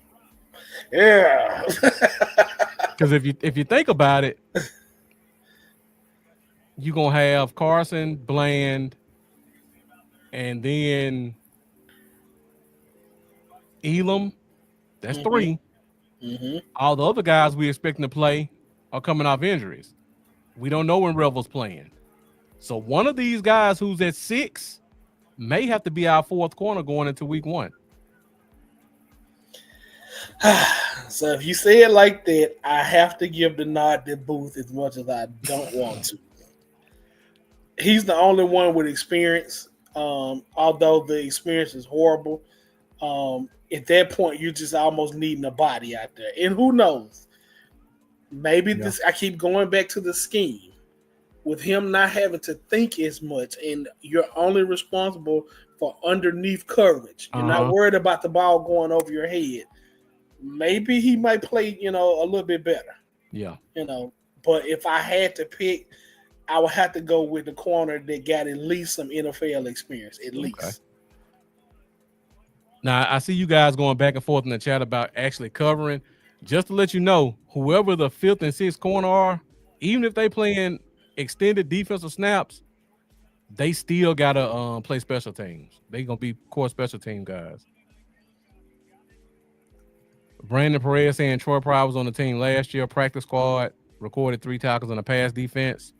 Yeah. Because if you think about it, you're going to have Carson, Bland, and then Elam. That's 3. Mm-hmm. All the other guys we expecting to play are coming off injuries. We don't know when Revel's playing. So one of these guys who's at 6 may have to be our 4th corner going into Week 1. So if you say it like that, I have to give the nod to Booth as much as I don't want to. He's the only one with experience. Although the experience is horrible, at that point you're just almost needing a body out there. And who knows? Maybe this. I keep going back to the scheme with him not having to think as much, and you're only responsible for underneath coverage. You're not worried about the ball going over your head. Maybe he might play, a little bit better. Yeah. But if I had to pick, I would have to go with the corner that got at least some NFL experience, at least. Now, I see you guys going back and forth in the chat about actually covering. Just to let you know, whoever the 5th and 6th corner are, even if they playing extended defensive snaps, they still got to play special teams. They going to be core special team guys. Brandon Perez saying Troy Pride was on the team last year, practice squad, recorded 3 tackles and a pass defense.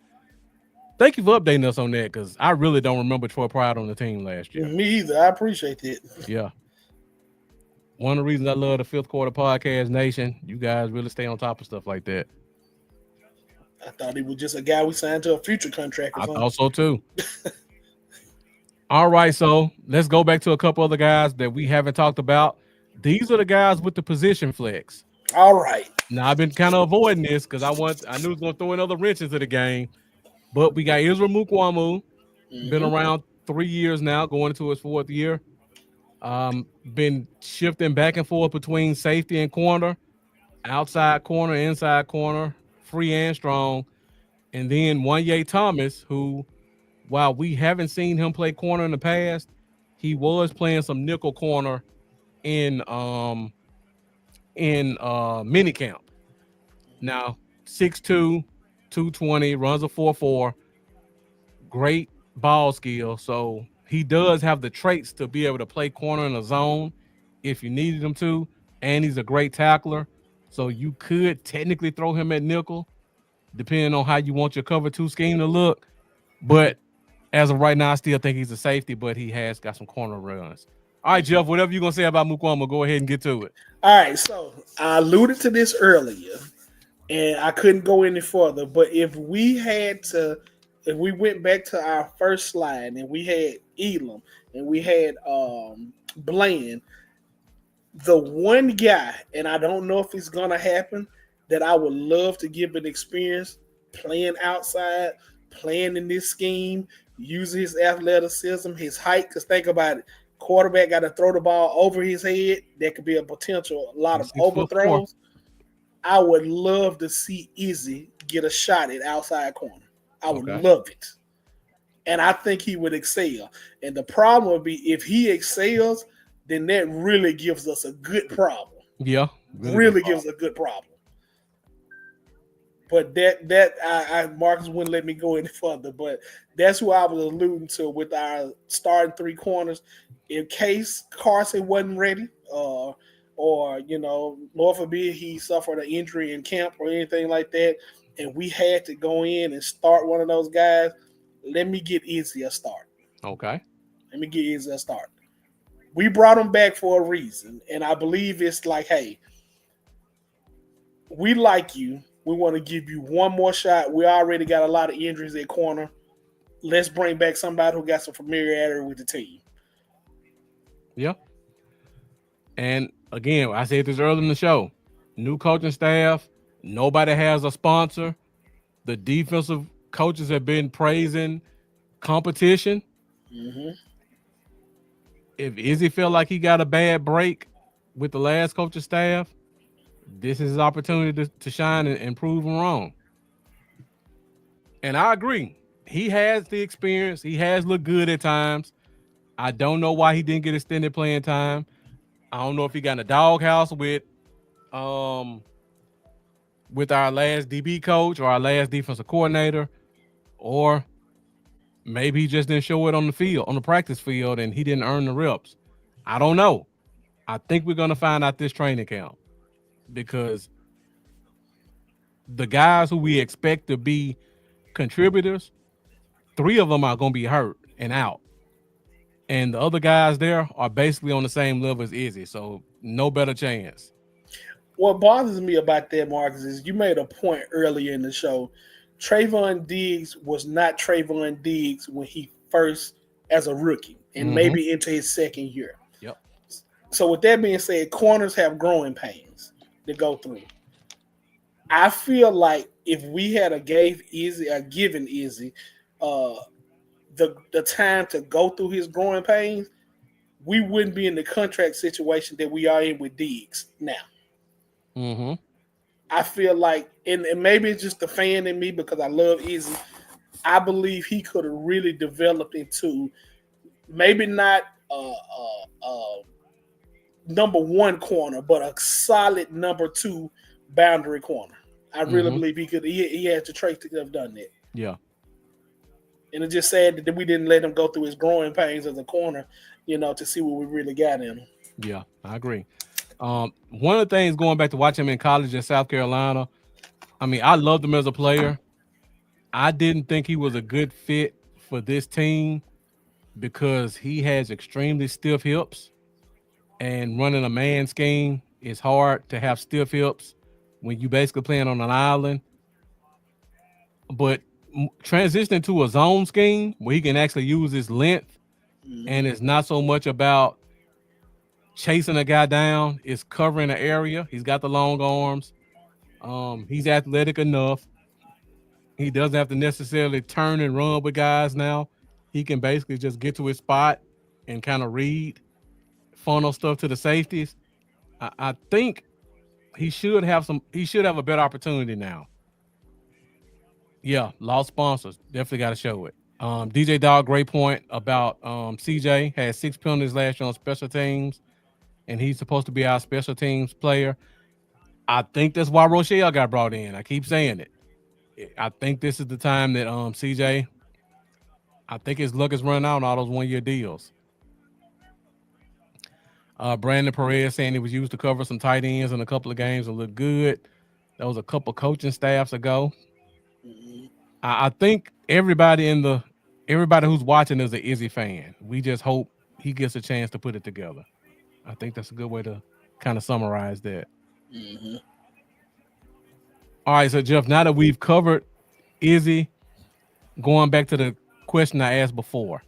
Thank you for updating us on that, because I really don't remember Troy Pride on the team last year. Me either. I appreciate that. Yeah. One of the reasons I love the Fifth Quarter Podcast Nation, you guys really stay on top of stuff like that. I thought he was just a guy we signed to a future contract or I something. thought so too. All right, so let's go back to a couple other guys that we haven't talked about. These are the guys with the position flex. All right. Now I've been kind of avoiding this because I knew it was going to throw another wrench into the game. But we got Israel Mukwamu, been around 3 years now, going into his 4th year. Been shifting back and forth between safety and corner, outside corner, inside corner, free and strong. And then Wanye Thomas, who, while we haven't seen him play corner in the past, he was playing some nickel corner in mini camp. Now 6'2", 220, runs a 4.4, great ball skill. So he does have the traits to be able to play corner in a zone if you needed him to, and he's a great tackler. So you could technically throw him at nickel, depending on how you want your cover 2 scheme to look. But as of right now, I still think he's a safety, but he has got some corner runs. All right, Jeff, whatever you're going to say about Mukwama, go ahead and get to it. All right, so I alluded to this earlier, and I couldn't go any further. But if we went back to our first slide, and we had Elam, and we had Bland, the one guy, and I don't know if it's going to happen, that I would love to give an experience playing outside, playing in this scheme, using his athleticism, his height, because think about it, quarterback got to throw the ball over his head. There could be a lot of overthrows. I would love to see Izzy get a shot at outside corner. I would love it. And I think he would excel. And the problem would be if he excels, then that really gives us a good problem. Yeah. Really gives a good problem. But that Marcus wouldn't let me go any further. But that's who I was alluding to with our starting 3 corners. In case Carson wasn't ready, or Lord forbid he suffered an injury in camp or anything like that, and we had to go in and start one of those guys, let me get Izzy a start. Okay. Let me get Izzy a start. We brought him back for a reason, and I believe it's like, hey, we like you. We want to give you one more shot. We already got a lot of injuries at corner. Let's bring back somebody who got some familiarity with the team. Yeah. And again, I said this earlier in the show. New coaching staff. Nobody has a sponsor. The defensive coaches have been praising competition. Mm-hmm. If Izzy felt like he got a bad break with the last coaching staff, this is his opportunity to shine and prove him wrong. And I agree. He has the experience. He has looked good at times. I don't know why he didn't get extended playing time. I don't know if he got in a doghouse with our last DB coach or our last defensive coordinator, or maybe he just didn't show it on the field, on the practice field, and he didn't earn the reps. I don't know. I think we're going to find out this training camp, because the guys who we expect to be contributors, 3 of them are going to be hurt and out. And the other guys there are basically on the same level as Izzy, so no better chance. What bothers me about that, Marcus, is you made a point earlier in the show. Trayvon Diggs was not Trayvon Diggs when he first, as a rookie, and maybe into his 2nd year. Yep. So with that being said, corners have growing pains to go through. I feel like if we had given Izzy the time to go through his growing pains, we wouldn't be in the contract situation that we are in with Diggs now. Mm-hmm. I feel like, and maybe it's just the fan in me because I love Izzy, I believe he could have really developed into maybe not number 1 corner, but a solid number 2 boundary corner. I really believe he could. He has the traits to have done that. Yeah. And it's just sad that we didn't let him go through his growing pains as a corner, to see what we really got in him. Yeah, I agree. One of the things, going back to watching him in college in South Carolina, I mean, I loved him as a player. I didn't think he was a good fit for this team because he has extremely stiff hips and running a man scheme is hard to have stiff hips when you basically playing on an island. But transitioning to a zone scheme where he can actually use his length, and it's not so much about chasing a guy down, it's covering the area. He's got the long arms. He's athletic enough. He doesn't have to necessarily turn and run with guys now. He can basically just get to his spot and kind of read, funnel stuff to the safeties. I think he should have a better opportunity now. Yeah, lost sponsors. Definitely got to show it. DJ Dog, great point about CJ had 6 penalties last year on special teams, and he's supposed to be our special teams player. I think that's why Rochelle got brought in. I keep saying it. I think this is the time that CJ, I think his luck is running out on all those 1-year deals. Brandon Perez saying he was used to cover some tight ends in a couple of games and look good. That was a couple coaching staffs ago. I think everybody who's watching is an Izzy fan. We just hope he gets a chance to put it together. I think that's a good way to kind of summarize that. Mm-hmm. All right, so Jeff, now that we've covered Izzy, going back to the question I asked before,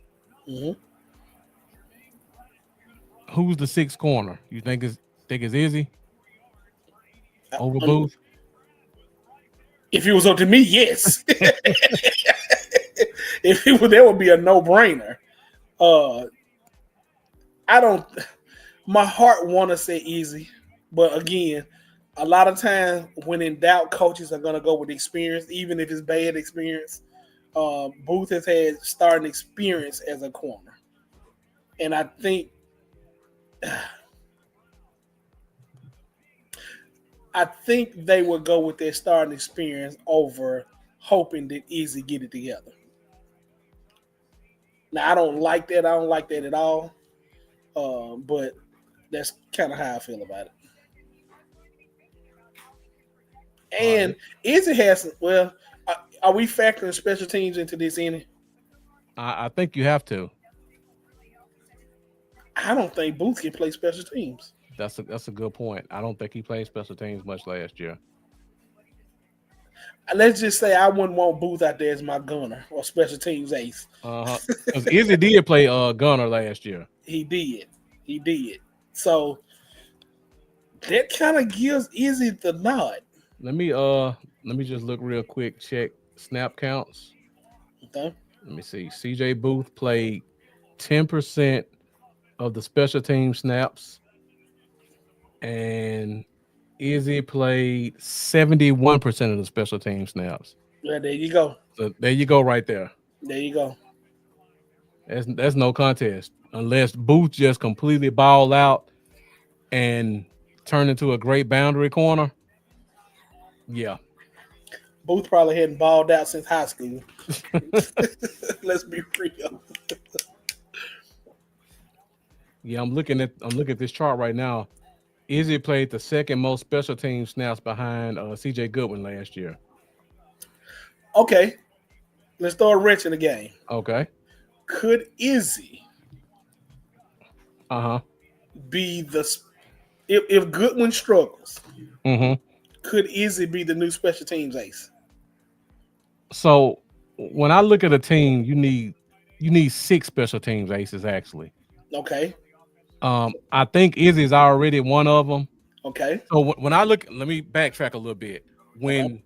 who's the 6th corner? You think it's Izzy over Booth? If it was up to me, yes. If it was, that would be a no-brainer. My heart want to say Izzy, but again, a lot of times when in doubt, coaches are going to go with experience, even if it's bad experience. Booth has had starting experience as a corner, and I think they would go with their starting experience over hoping that Izzy get it together. Now, I don't like that. I don't like that at all. But that's kind of how I feel about it. And Izzy has, well, are we factoring special teams into this inning? I think you have to. I don't think Booth can play special teams. That's a good point. I don't think he played special teams much last year. Let's just say I wouldn't want Booth out there as my gunner or special teams ace. Because Izzy did play gunner last year. He did. So that kind of gives Izzy the nod. Let me just look real quick. Check snap counts. Okay. Let me see. CJ Booth played 10% of the special team snaps, and Izzy played 71% of the special team snaps. Yeah, there you go. So there you go, right there. There you go. That's no contest unless Booth just completely ball out and turn into a great boundary corner. Yeah. Booth probably hadn't balled out since high school. Let's be real. Yeah, I'm looking at this chart right now. Izzy played the 2nd most special team snaps behind CJ Goodwin last year. Okay. Let's throw a wrench in the game. Okay. Could Izzy be if Goodwin struggles, mm-hmm. could Izzy be the new special teams ace? So when I look at a team, you need 6 special teams aces actually. Okay. I think Izzy's already one of them. Okay. So when I look, let me backtrack a little bit. When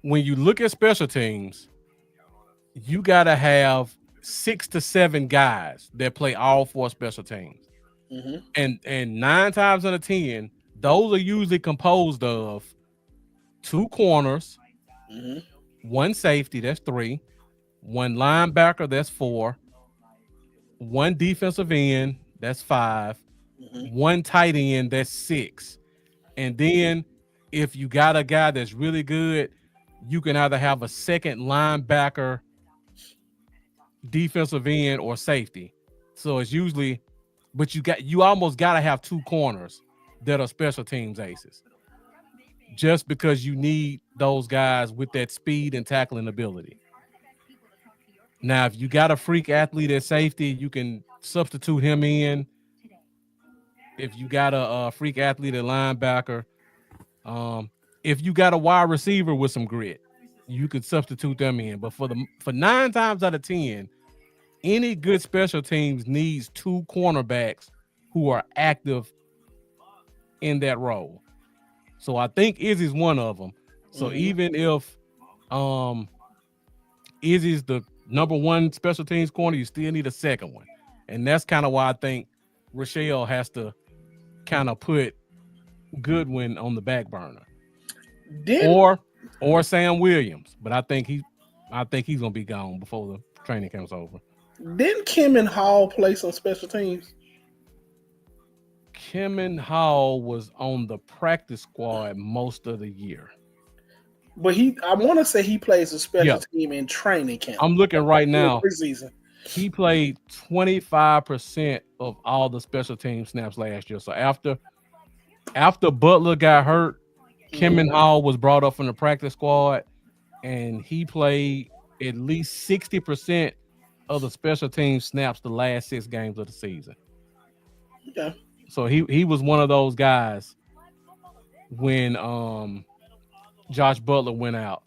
you look at special teams, you gotta have 6 to 7 guys that play all 4 special teams. Mm-hmm. And 9 times out of 10, those are usually composed of 2 corners, 1 safety, that's 3, 1 linebacker, that's 4, 1 defensive end, that's 5, 1 tight end, that's 6. And then if you got a guy that's really good, you can either have a second linebacker, defensive end, or safety. So it's usually, but you almost got to have 2 corners that are special teams aces, just because you need those guys with that speed and tackling ability. Now, if you got a freak athlete at safety, you can substitute him in. if you got a freak athlete at linebacker, if you got a wide receiver with some grit, you could substitute them in. But for 9 times out of 10, any good special teams needs 2 cornerbacks who are active in that role. So I think Izzy's one of them. So even if Izzy's the number 1 special teams corner, you still need a second one. And that's kind of why I think Rochelle has to kind of put Goodwin on the back burner. Or Sam Williams. But I think he's gonna be gone before the training camp's over. Didn't Kim and Hall play some special teams? Kim and Hall was on the practice squad most of the year. But I want to say he plays a special team in training camp. I'm looking right now. Preseason. He played 25% of all the special team snaps last year. So after Butler got hurt, Kim and Hall was brought up from the practice squad, and he played at least 60% of the special team snaps the last 6 games of the season. Okay. So he was one of those guys when Josh Butler went out.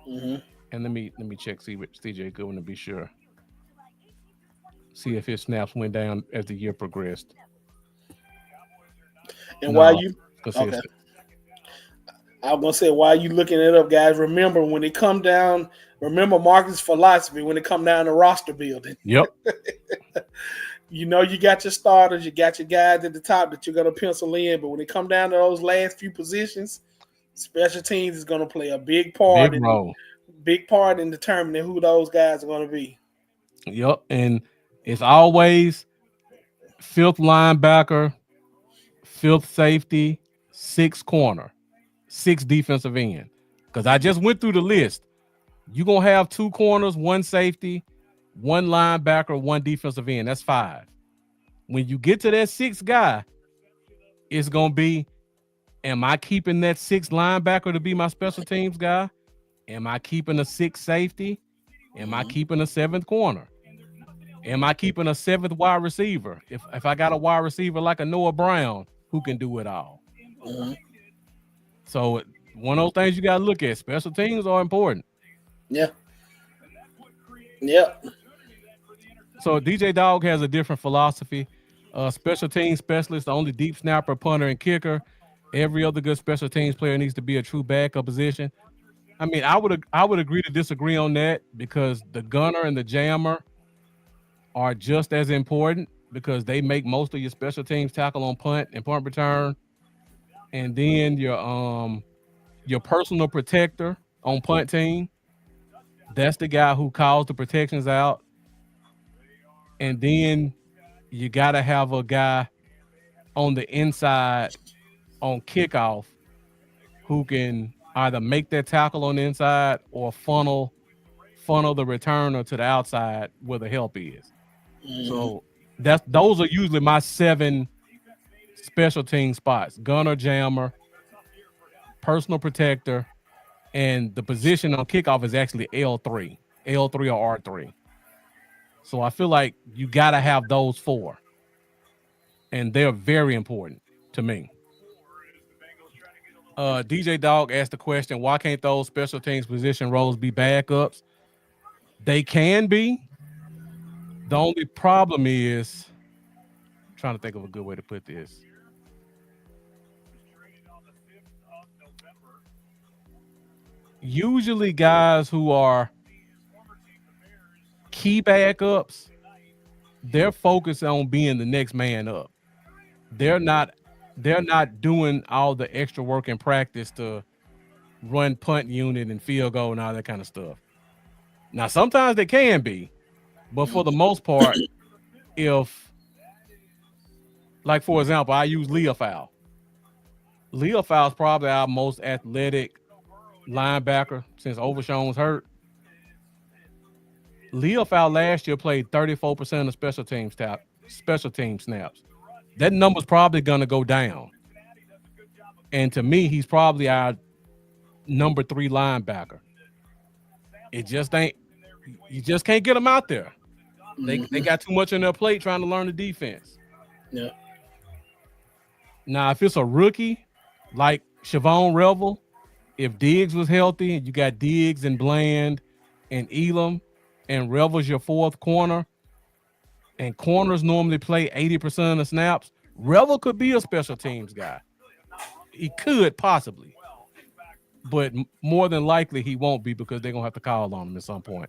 And let me check, see with CJ Goodwin to be sure. See if his snaps went down as the year progressed. And while you okay. I was gonna say, while you looking it up, guys, remember when it come down, remember Marcus' philosophy when it come down to roster building. Yep. You know, you got your starters, you got your guys at the top that you're gonna pencil in, but when it come down to those last few positions, special teams is gonna play a big part in determining who those guys are gonna be. Yep, and it's always 5th linebacker, 5th safety, 6th corner, 6 defensive end. Because I just went through the list. You're going to have 2 corners, 1 safety, 1 linebacker, 1 defensive end. That's 5. When you get to that 6th guy, it's going to be, am I keeping that 6th linebacker to be my special teams guy? Am I keeping a 6th safety? Am I keeping a 7th corner? Am I keeping a 7th wide receiver? If I got a wide receiver like a Noah Brown who can do it all. So one of those things you got to look at. Special teams are important. Yeah. So DJ Dog has a different philosophy. Special team specialist, the only deep snapper, punter, and kicker. Every other good special teams player needs to be a true backup position. I mean, I would agree to disagree on that because the gunner and the jammer are just as important because they make most of your special teams tackle on punt and punt return. And then your personal protector on punt team, that's the guy who calls the protections out. And then you got to have a guy on the inside on kickoff who can either make that tackle on the inside or funnel the returner to the outside where the help is. So those are usually my 7 special team spots: gunner, jammer, personal protector, and the position on kickoff is actually L3 or R3. So I feel like you got to have those 4, and they're very important to me. DJ Dog asked the question, why can't those special teams position roles be backups? They can be. The only problem is, I'm trying to think of a good way to put this. Usually guys who are key backups, they're focused on being the next man up. They're not doing all the extra work in practice to run punt unit and field goal and all that kind of stuff. Now, sometimes they can be, but for the most part, if, like, for example, I use Leofow. Leofow's probably our most athletic linebacker since Overshown was hurt. Leofow last year played 34% of the special team snaps. That number's probably going to go down. And to me, he's probably our number 3 linebacker. It just ain't, you just can't get them out there. They got too much on their plate trying to learn the defense. Yeah. Now, if it's a rookie like Siobhan Revel, if Diggs was healthy, and you got Diggs and Bland and Elam, and Revel's your fourth corner, and corners normally play 80% of the snaps, Revel could be a special teams guy. He could possibly, but more than likely he won't be because they're gonna have to call on him at some point.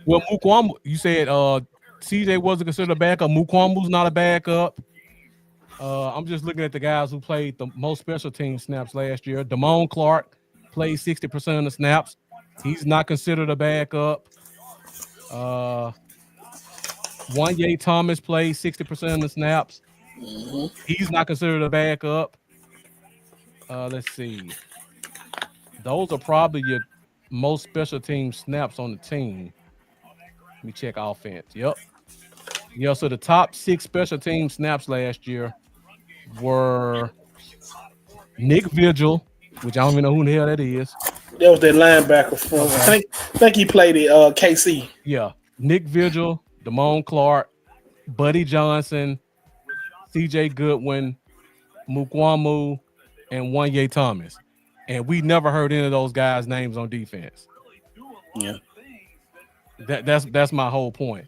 Well, Mukwamu, you said CJ wasn't considered a backup. Mukwamu's not a backup. I'm just looking at the guys who played the most special team snaps last year. Damone Clark played 60% of the snaps. He's not considered a backup. Wanye Thomas played 60% of the snaps. He's not considered a backup. Let's see. Those are probably your most special team snaps on the team. Let me check offense. Yep. Yeah, so the top 6 special team snaps last year were Nick Vigil, which I don't even know who the hell that is. That was that linebacker from I think he played at KC. Yeah. Nick Vigil, Damone Clark, Buddy Johnson, CJ Goodwin, Mukwamu, and Wanye Thomas. And we never heard any of those guys' names on defense. Yeah. That's my whole point.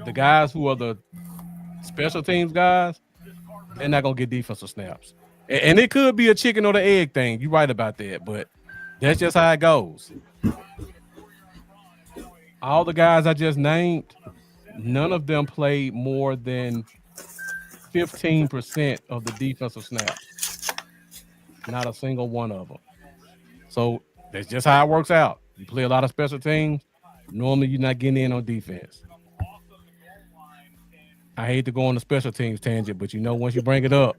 The guys who are the special teams guys, they're not gonna get defensive snaps. And it could be a chicken or the egg thing. You're right about that, but that's just how it goes. All the guys I just named, none of them played more than 15% of the defensive snaps. Not a single one of them. So that's just how it works out. You play a lot of special teams. Normally, you're not getting in on defense. I hate to go on the special teams tangent, but once you bring it up,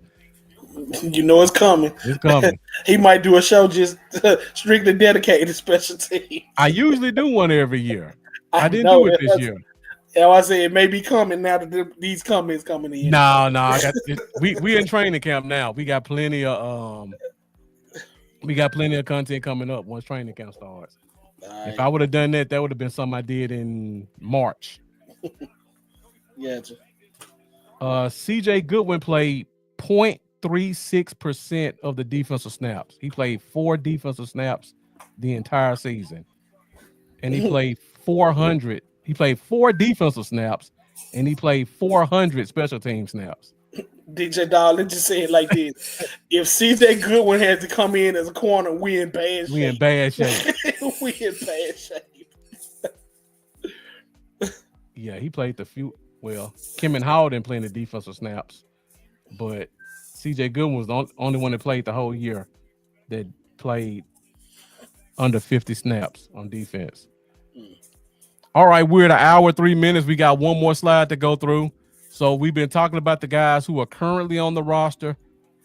you know it's coming. It's coming. He might do a show just strictly dedicated to special teams. I usually do one every year. I didn't do it this year. Yeah, I said it may be coming now that these comments coming in. No, I got we in training camp now. We got plenty of content coming up once training camp starts. Right. If I would have done that, that would have been something I did in March. Yeah. CJ Goodwin played 0.36% of the defensive snaps. He played 4 defensive snaps the entire season. And he played 400. He played 4 defensive snaps, and he played 400 special team snaps. DJ Dawg, let's just say it like this. If CJ Goodwin had to come in as a corner, we in bad shape. We in bad shape. We in bad shape. Yeah, he played the few. Well, Kim and Howell didn't play in the defensive snaps, but CJ Goodwin was the only one that played the whole year that played under 50 snaps on defense. All right, we're at an hour, 3 minutes. We got one more slide to go through. So we've been talking about the guys who are currently on the roster.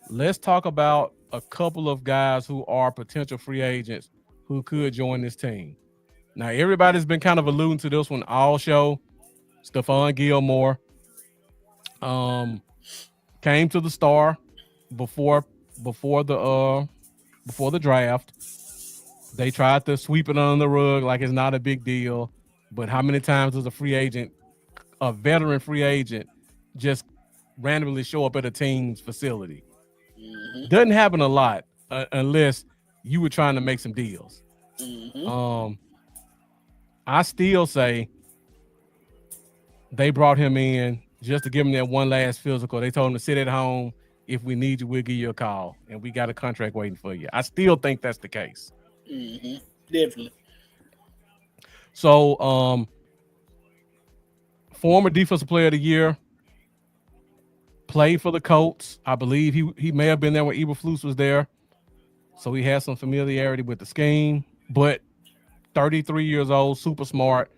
Let's talk about a couple of guys who are potential free agents who could join this team. Now, everybody's been kind of alluding to this one all show. Stephon Gilmore came to the Star before the draft. They tried to sweep it under the rug like it's not a big deal. But how many times does a veteran free agent, just randomly show up at a team's facility? Mm-hmm. Doesn't happen a lot unless you were trying to make some deals. Mm-hmm. I still say they brought him in just to give him that one last physical. They told him to sit at home. If we need you, we'll give you a call, and we got a contract waiting for you. I still think that's the case. Mm-hmm. Definitely. So, former defensive player of the year, played for the Colts. I believe he may have been there when Eberflus was there. So he has some familiarity with the scheme, but 33 years old, super smart.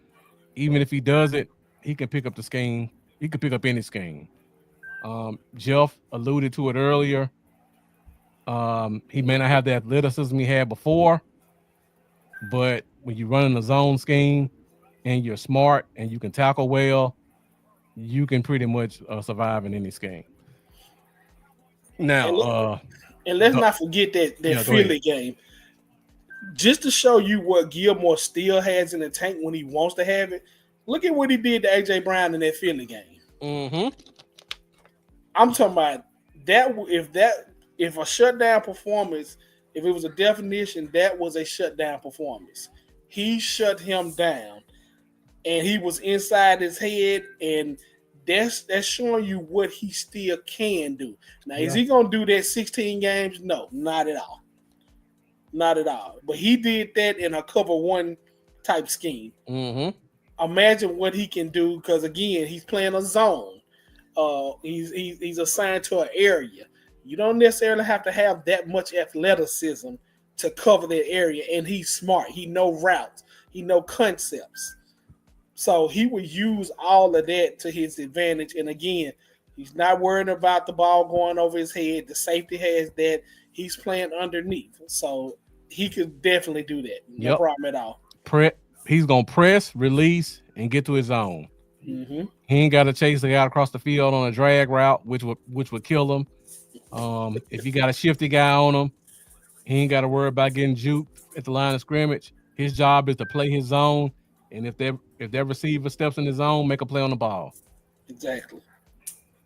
Even if he doesn't, he can pick up the scheme. He can pick up any scheme. Jeff alluded to it earlier. He may not have the athleticism he had before, but when you're running a zone scheme and you're smart and you can tackle well, you can pretty much survive in any scheme. Now, and let's not forget that Philly game. Just to show you what Gilmore still has in the tank when he wants to have it, look at what he did to A.J. Brown in that Philly game. Mm-hmm. I'm talking about if a shutdown performance, if it was a definition, that was a shutdown performance. He shut him down, and he was inside his head, and that's showing you what he still can do. Now, is Yeah. he gonna do that 16 games? No, not at all. Not at all. But he did that in a cover one type scheme. Mm-hmm. Imagine what he can do, because again, he's playing a zone. He's assigned to an area. You don't necessarily have to have that much athleticism to cover that area, and he's smart. He know routes. He know concepts. So he would use all of that to his advantage. And again, he's not worried about the ball going over his head. The safety has that. He's playing underneath. So he could definitely do that. No Yep. problem at all. He's gonna press, release, and get to his zone. Mm-hmm. He ain't got to chase the guy across the field on a drag route, which would kill him. If you got a shifty guy on him, he ain't got to worry about getting juked at the line of scrimmage. His job is to play his zone, and if their receiver steps in his zone, make a play on the ball. Exactly.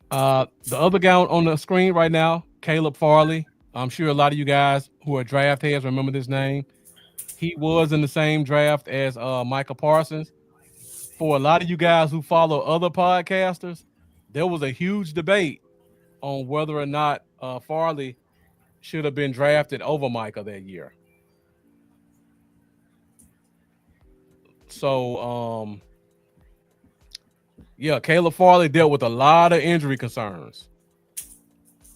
The other guy on the screen right now, Caleb Farley. I'm sure a lot of you guys who are draft heads remember this name. He was in the same draft as Micah Parsons. For a lot of you guys who follow other podcasters, there was a huge debate on whether or not Farley should have been drafted over Micah that year. So, yeah, Caleb Farley dealt with a lot of injury concerns.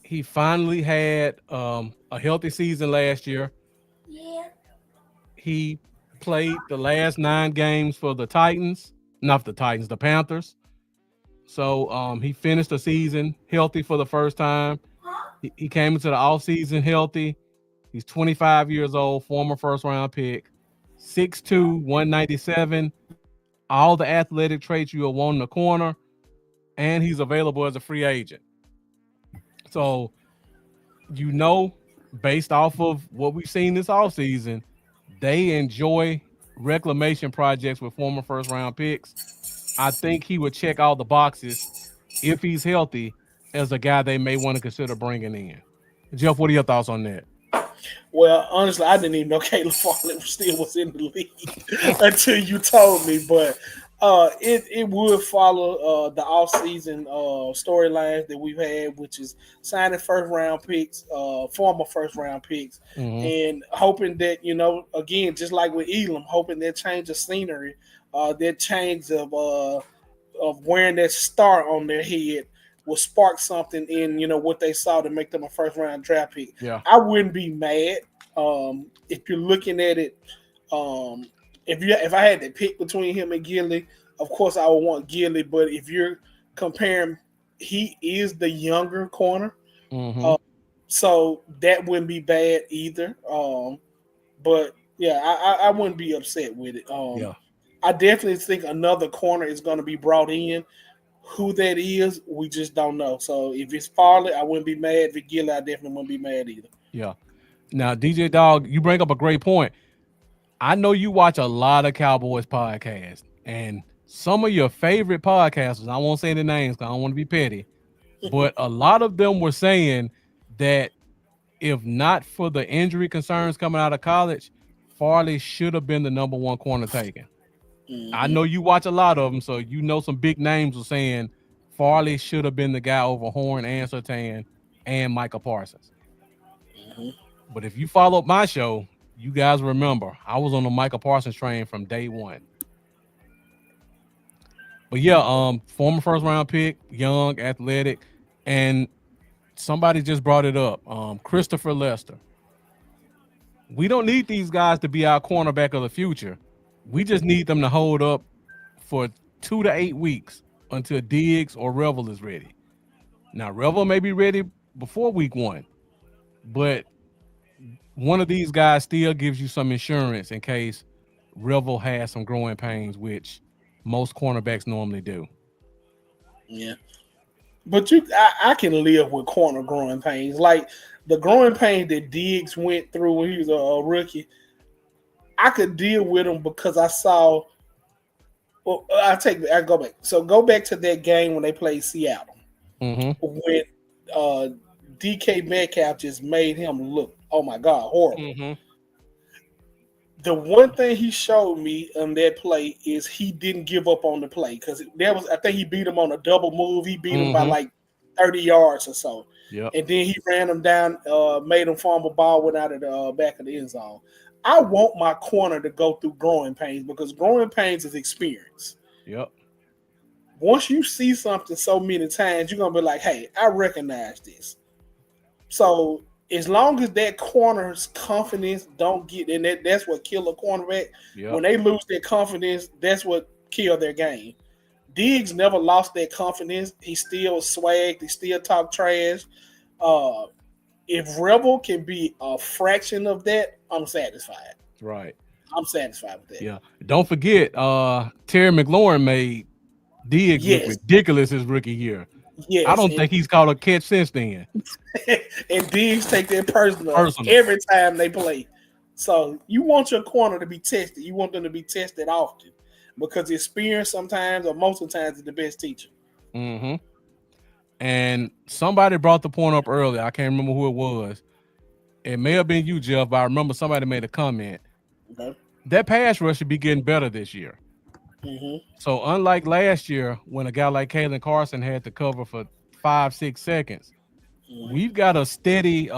He finally had a healthy season last year. Yeah. He played the last 9 games for the Titans, not the Titans, the Panthers. So he finished the season healthy for the first time. He came into the offseason healthy. He's 25 years old, former first-round pick, 6'2", 197, all the athletic traits you will want in a corner, and he's available as a free agent. So, based off of what we've seen this offseason, they enjoy reclamation projects with former first-round picks. I think he would check all the boxes if he's healthy as a guy they may want to consider bringing in. Jeff, what are your thoughts on that? Well, honestly, I didn't even know Caleb Farley still was in the league until you told me. But it would follow the offseason storylines that we've had, which is signing first-round picks, former first-round picks, and hoping that, again, just like with Elam, hoping that change of scenery, that change of wearing that star on their head will spark something in what they saw to make them a first round draft pick. Yeah, I wouldn't be mad if you're looking at it. If I had to pick between him and Gilly, of course I would want Gilly. But if you're comparing, he is the younger corner, so that wouldn't be bad either. But yeah, I wouldn't be upset with it. yeah. I definitely think another corner is going to be brought in. Who that is, we just don't know. So if it's Farley, I wouldn't be mad. If it's Gilly, I definitely wouldn't be mad either. Yeah. Now, DJ Dog, you bring up a great point. I know you watch a lot of Cowboys podcasts, and some of your favorite podcasters, I won't say the names because I don't want to be petty, but a lot of them were saying that if not for the injury concerns coming out of college, Farley should have been the number 1 corner taken. I know you watch a lot of them, so some big names were saying Farley should have been the guy over Horn and Surtain and Micah Parsons. But if you followed my show, you guys remember I was on the Micah Parsons train from day one. But yeah, former first round pick, young, athletic, and somebody just brought it up. Christopher Lester. We don't need these guys to be our cornerback of the future. We just need them to hold up for 2 to 8 weeks until Diggs or Revel is ready. Now, Revel may be ready before week 1, but one of these guys still gives you some insurance in case Revel has some growing pains, which most cornerbacks normally do. Yeah. But I can live with corner growing pains. Like the growing pain that Diggs went through when he was a rookie, I could deal with him because I saw Well, I go back. So go back to that game when they played Seattle. Mm-hmm. When DK Metcalf just made him look, oh my God, horrible. Mm-hmm. The one thing he showed me on that play is he didn't give up on the play because I think he beat him on a double move. He beat him by like 30 yards or so. Yep. And then he ran him down, made him fumble, ball went out of the back of the end zone. I want my corner to go through growing pains because growing pains is experience. Yep. Once you see something so many times, you're going to be like, hey, I recognize this. So as long as that corner's confidence don't get in, that's what kill a cornerback. Yep. When they lose their confidence, that's what kill their game. Diggs never lost that confidence. He still swagged. He still talk trash. If Rebel can be a fraction of that, I'm satisfied. Right. I'm satisfied with that. Yeah. Don't forget, Terry McLaurin made Diggs look ridiculous his rookie year. Yes, I don't think he's caught a catch since then. And Diggs take that personal every time they play. So you want your corner to be tested. You want them to be tested often because experience sometimes or most of the times is the best teacher. Mm-hmm. And somebody brought the point up earlier. I can't remember who it was. It may have been you, Jeff, but I remember somebody made a comment. Okay. That pass rush should be getting better this year. Mm-hmm. So unlike last year, when a guy like Kalen Carson had to cover for 5-6 seconds, we've got a steady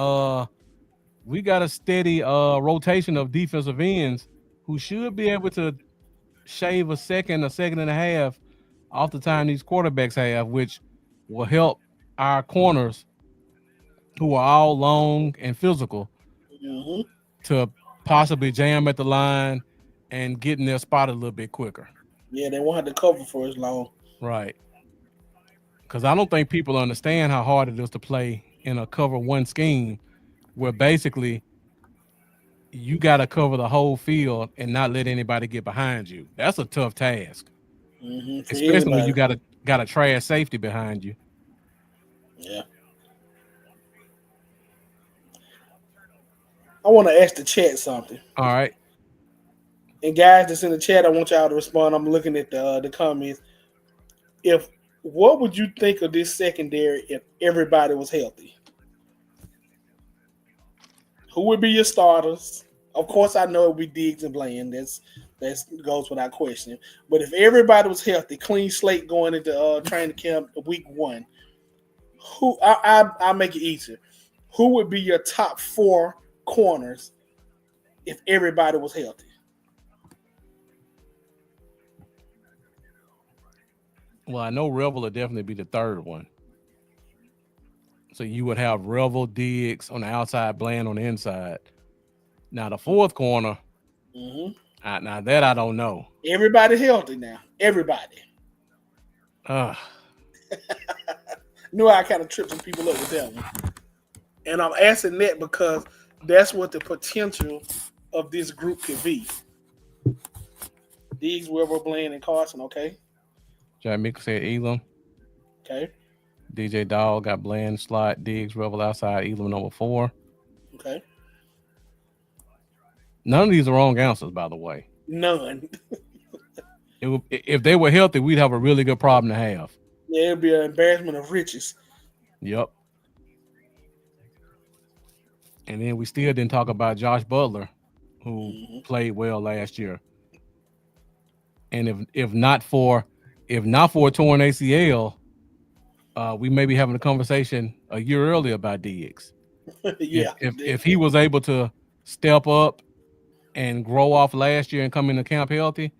rotation of defensive ends who should be able to shave a second and a half off the time these quarterbacks have, which will help our corners who are all long and physical to possibly jam at the line and get in their spot a little bit quicker. Yeah, they won't have to cover for as long. Right. Because I don't think people understand how hard it is to play in a cover one scheme where basically you got to cover the whole field and not let anybody get behind you. That's a tough task. Especially when you got a trash safety behind you. Yeah. I want to ask the chat something. All right. And guys that's in the chat, I want y'all to respond. I'm looking at the comments. What would you think of this secondary if everybody was healthy? Who would be your starters? Of course, I know it would be Diggs and Bland. That goes without question. But if everybody was healthy, clean slate going into training camp week 1, I'll make it easier. Who would be your top 4 corners if everybody was healthy? Well, I know Revel would definitely be the third one. So you would have Revel, Diggs on the outside, Bland on the inside. Now the fourth corner, now that I don't know. Everybody healthy now. Everybody. Knew I kind of tripped some people up with that one. And I'm asking that because that's what the potential of this group could be. Diggs, Revel, Bland, and Carson, okay? Jack Mickle said Elam. Okay. DJ Dawg got Bland slot, Diggs, Revel outside, Elam number 4. Okay. None of these are wrong answers, by the way. None. If they were healthy, we'd have a really good problem to have. Yeah, it'd be an embarrassment of riches. Yep. And then we still didn't talk about Josh Butler, who played well last year. And if not for a torn ACL, we may be having a conversation a year earlier about Diggs. Yeah. If he was able to step up and grow off last year and come into camp healthy,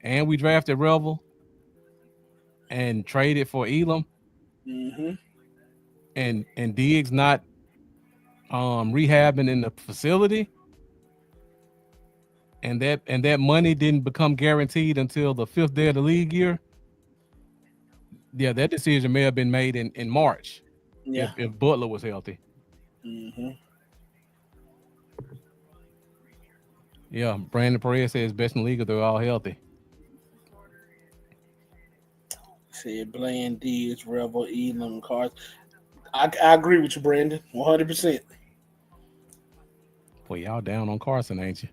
and we drafted Revel and traded for Elam, and Diggs not rehabbing in the facility, and that money didn't become guaranteed until the 5th day of the league year. Yeah, that decision may have been made in March. Yeah. If Butler was healthy. Yeah, Brandon Perez says best in the league if they're all healthy. Said Bland, Diggs, Revel, Elam, Carson. I agree with you, Brandon, 100%. Well, y'all down on Carson, ain't you?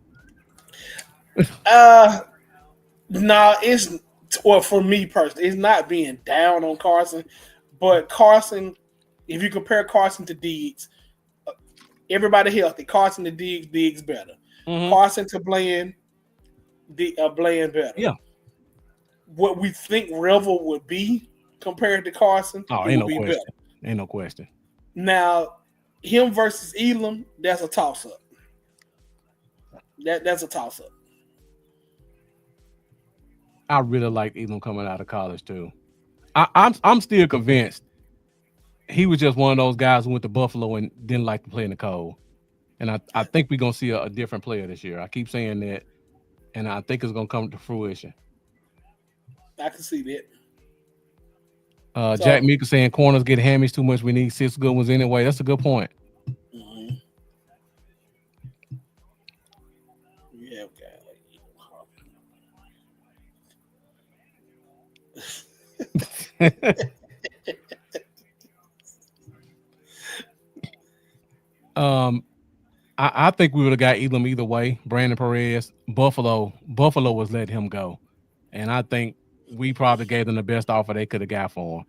No, it's Or for me personally, it's not being down on Carson, but Carson, if you compare Carson to Diggs, everybody healthy. Carson to Diggs, Diggs better. Mm-hmm. Carson to Bland, Bland better. Yeah. What we think Revel would be compared to Carson, Oh, it ain't would no be better. question. Ain't no question. Now, him versus Elam, that's a toss up. That's a toss up. I really like Elam coming out of college too. I'm still convinced he was just one of those guys who went to Buffalo and didn't like to play in the cold. And I think we're gonna see a different player this year. I keep saying that, and I think it's gonna come to fruition. I can see that. Jack So, Meeker saying corners get hammies too much. We need 6 good ones anyway. That's a good point. mhm. Yeah, okay. I think we would have got Elam either way. Brandon Perez, Buffalo was letting him go, and I think we probably gave them the best offer they could have got for him.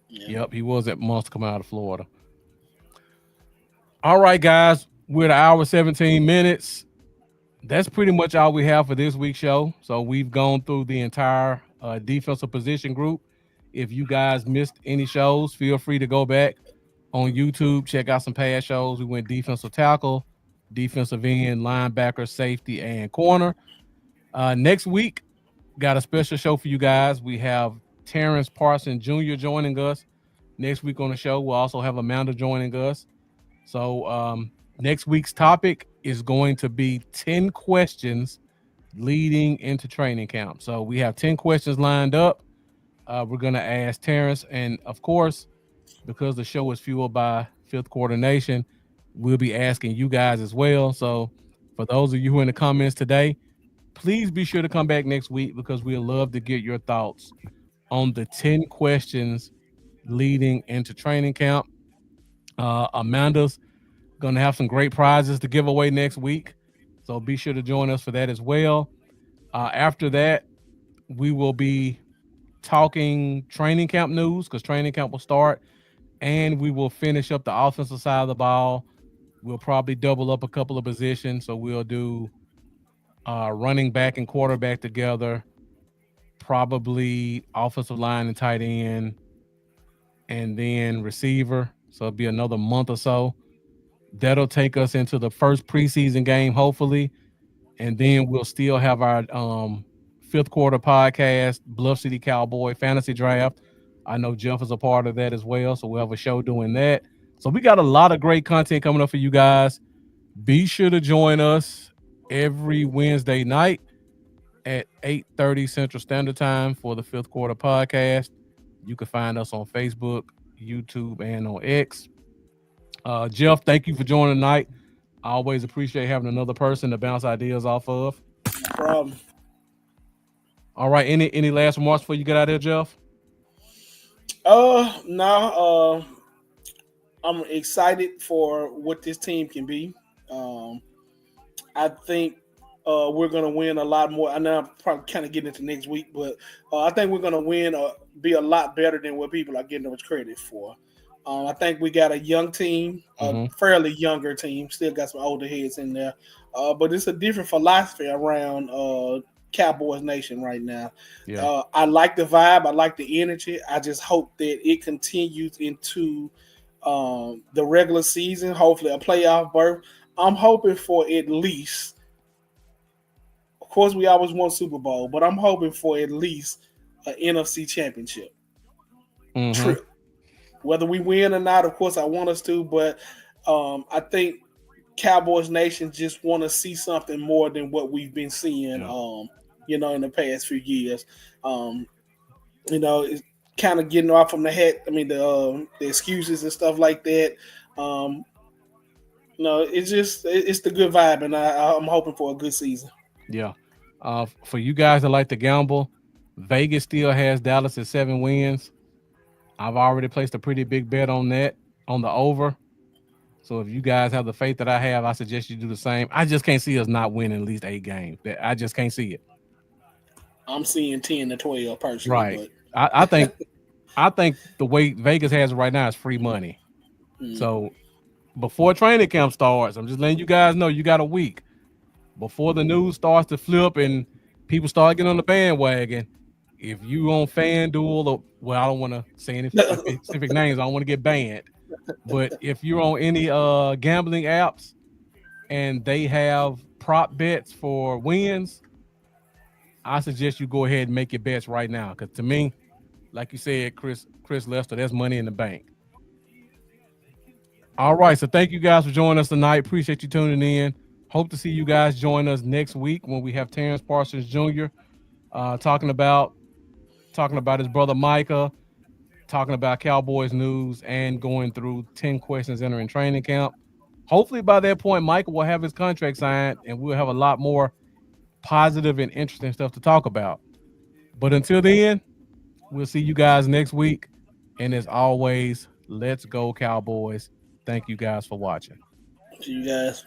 Yeah. Yep, he was at Monster coming out of Florida. All right, guys, we're at an hour 17 minutes. That's pretty much all we have for this week's show. So we've gone through the entire defensive position group. If you guys missed any shows, feel free to go back on YouTube, check out some past shows. We went defensive tackle, defensive end, linebacker, safety, and corner. Next week, got a special show for you guys. We have Terrence Parson Jr. joining us next week on the show. We'll also have Amanda joining us. So next week's topic is going to be 10 questions leading into training camp. So we have 10 questions lined up. We're going to ask Terrence, and of course, because the show is fueled by Fifth Quarter Nation, we'll be asking you guys as well. So for those of you who are in the comments today, please be sure to come back next week because we'd love to get your thoughts on the 10 questions leading into training camp. Amanda's going to have some great prizes to give away next week. So be sure to join us for that as well. After that, we will be talking training camp news because training camp will start. And we will finish up the offensive side of the ball. We'll probably double up a couple of positions. So we'll do running back and quarterback together, probably offensive line and tight end, and then receiver. So it'll be another month or so. That'll take us into the first preseason game, hopefully. And then we'll still have our fifth quarter podcast, Bluff City Cowboy Fantasy Draft. I know Jeff is a part of that as well. So we'll have a show doing that. So we got a lot of great content coming up for you guys. Be sure to join us every Wednesday night at 8:30 Central Standard Time for the Fifth Quarter Podcast. You can find us on Facebook, YouTube, and on X. Jeff, thank you for joining tonight. I always appreciate having another person to bounce ideas off of. No problem. All right, any last remarks before you get out of here, Jeff? No. I'm excited for what this team can be. I think we're going to win a lot more. I know I'm probably kind of getting into next week, but I think we're going to win or be a lot better than what people are getting us credit for. I think we got a young team, a fairly younger team, still got some older heads in there. But it's a different philosophy around Cowboys Nation right now. Yeah. I like the vibe. I like the energy. I just hope that it continues into the regular season, hopefully a playoff berth. I'm hoping for at least, of course, we always want Super Bowl, but I'm hoping for at least an NFC championship trip. Whether we win or not, of course, I want us to, but I think Cowboys Nation just want to see something more than what we've been seeing, in the past few years. It's kind of getting off from the head. I mean, the excuses and stuff like that. It's the good vibe, and I'm hoping for a good season. Yeah. For you guys that like to gamble, Vegas still has Dallas at 7 wins. I've already placed a pretty big bet on that, on the over. So if you guys have the faith that I have, I suggest you do the same. I just can't see us not winning at least 8 games. I just can't see it. I'm seeing 10 to 12 personally, Right. but I think the way Vegas has it right now is free money. So before training camp starts, I'm just letting you guys know you got a week. Before the news starts to flip and people start getting on the bandwagon, if you on FanDuel or well, I don't want to say any specific names, I don't want to get banned. But if you're on any gambling apps and they have prop bets for wins, I suggest you go ahead and make your bets right now. Because to me, like you said, Chris Lester, there's money in the bank. All right, so thank you guys for joining us tonight. Appreciate you tuning in. Hope to see you guys join us next week when we have Terrence Parsons Jr. Talking about his brother Micah, talking about Cowboys news, and going through 10 questions entering training camp. Hopefully by that point, Micah will have his contract signed, and we'll have a lot more positive and interesting stuff to talk about. But until then, we'll see you guys next week. And as always, let's go Cowboys. Thank you guys for watching. see you guys.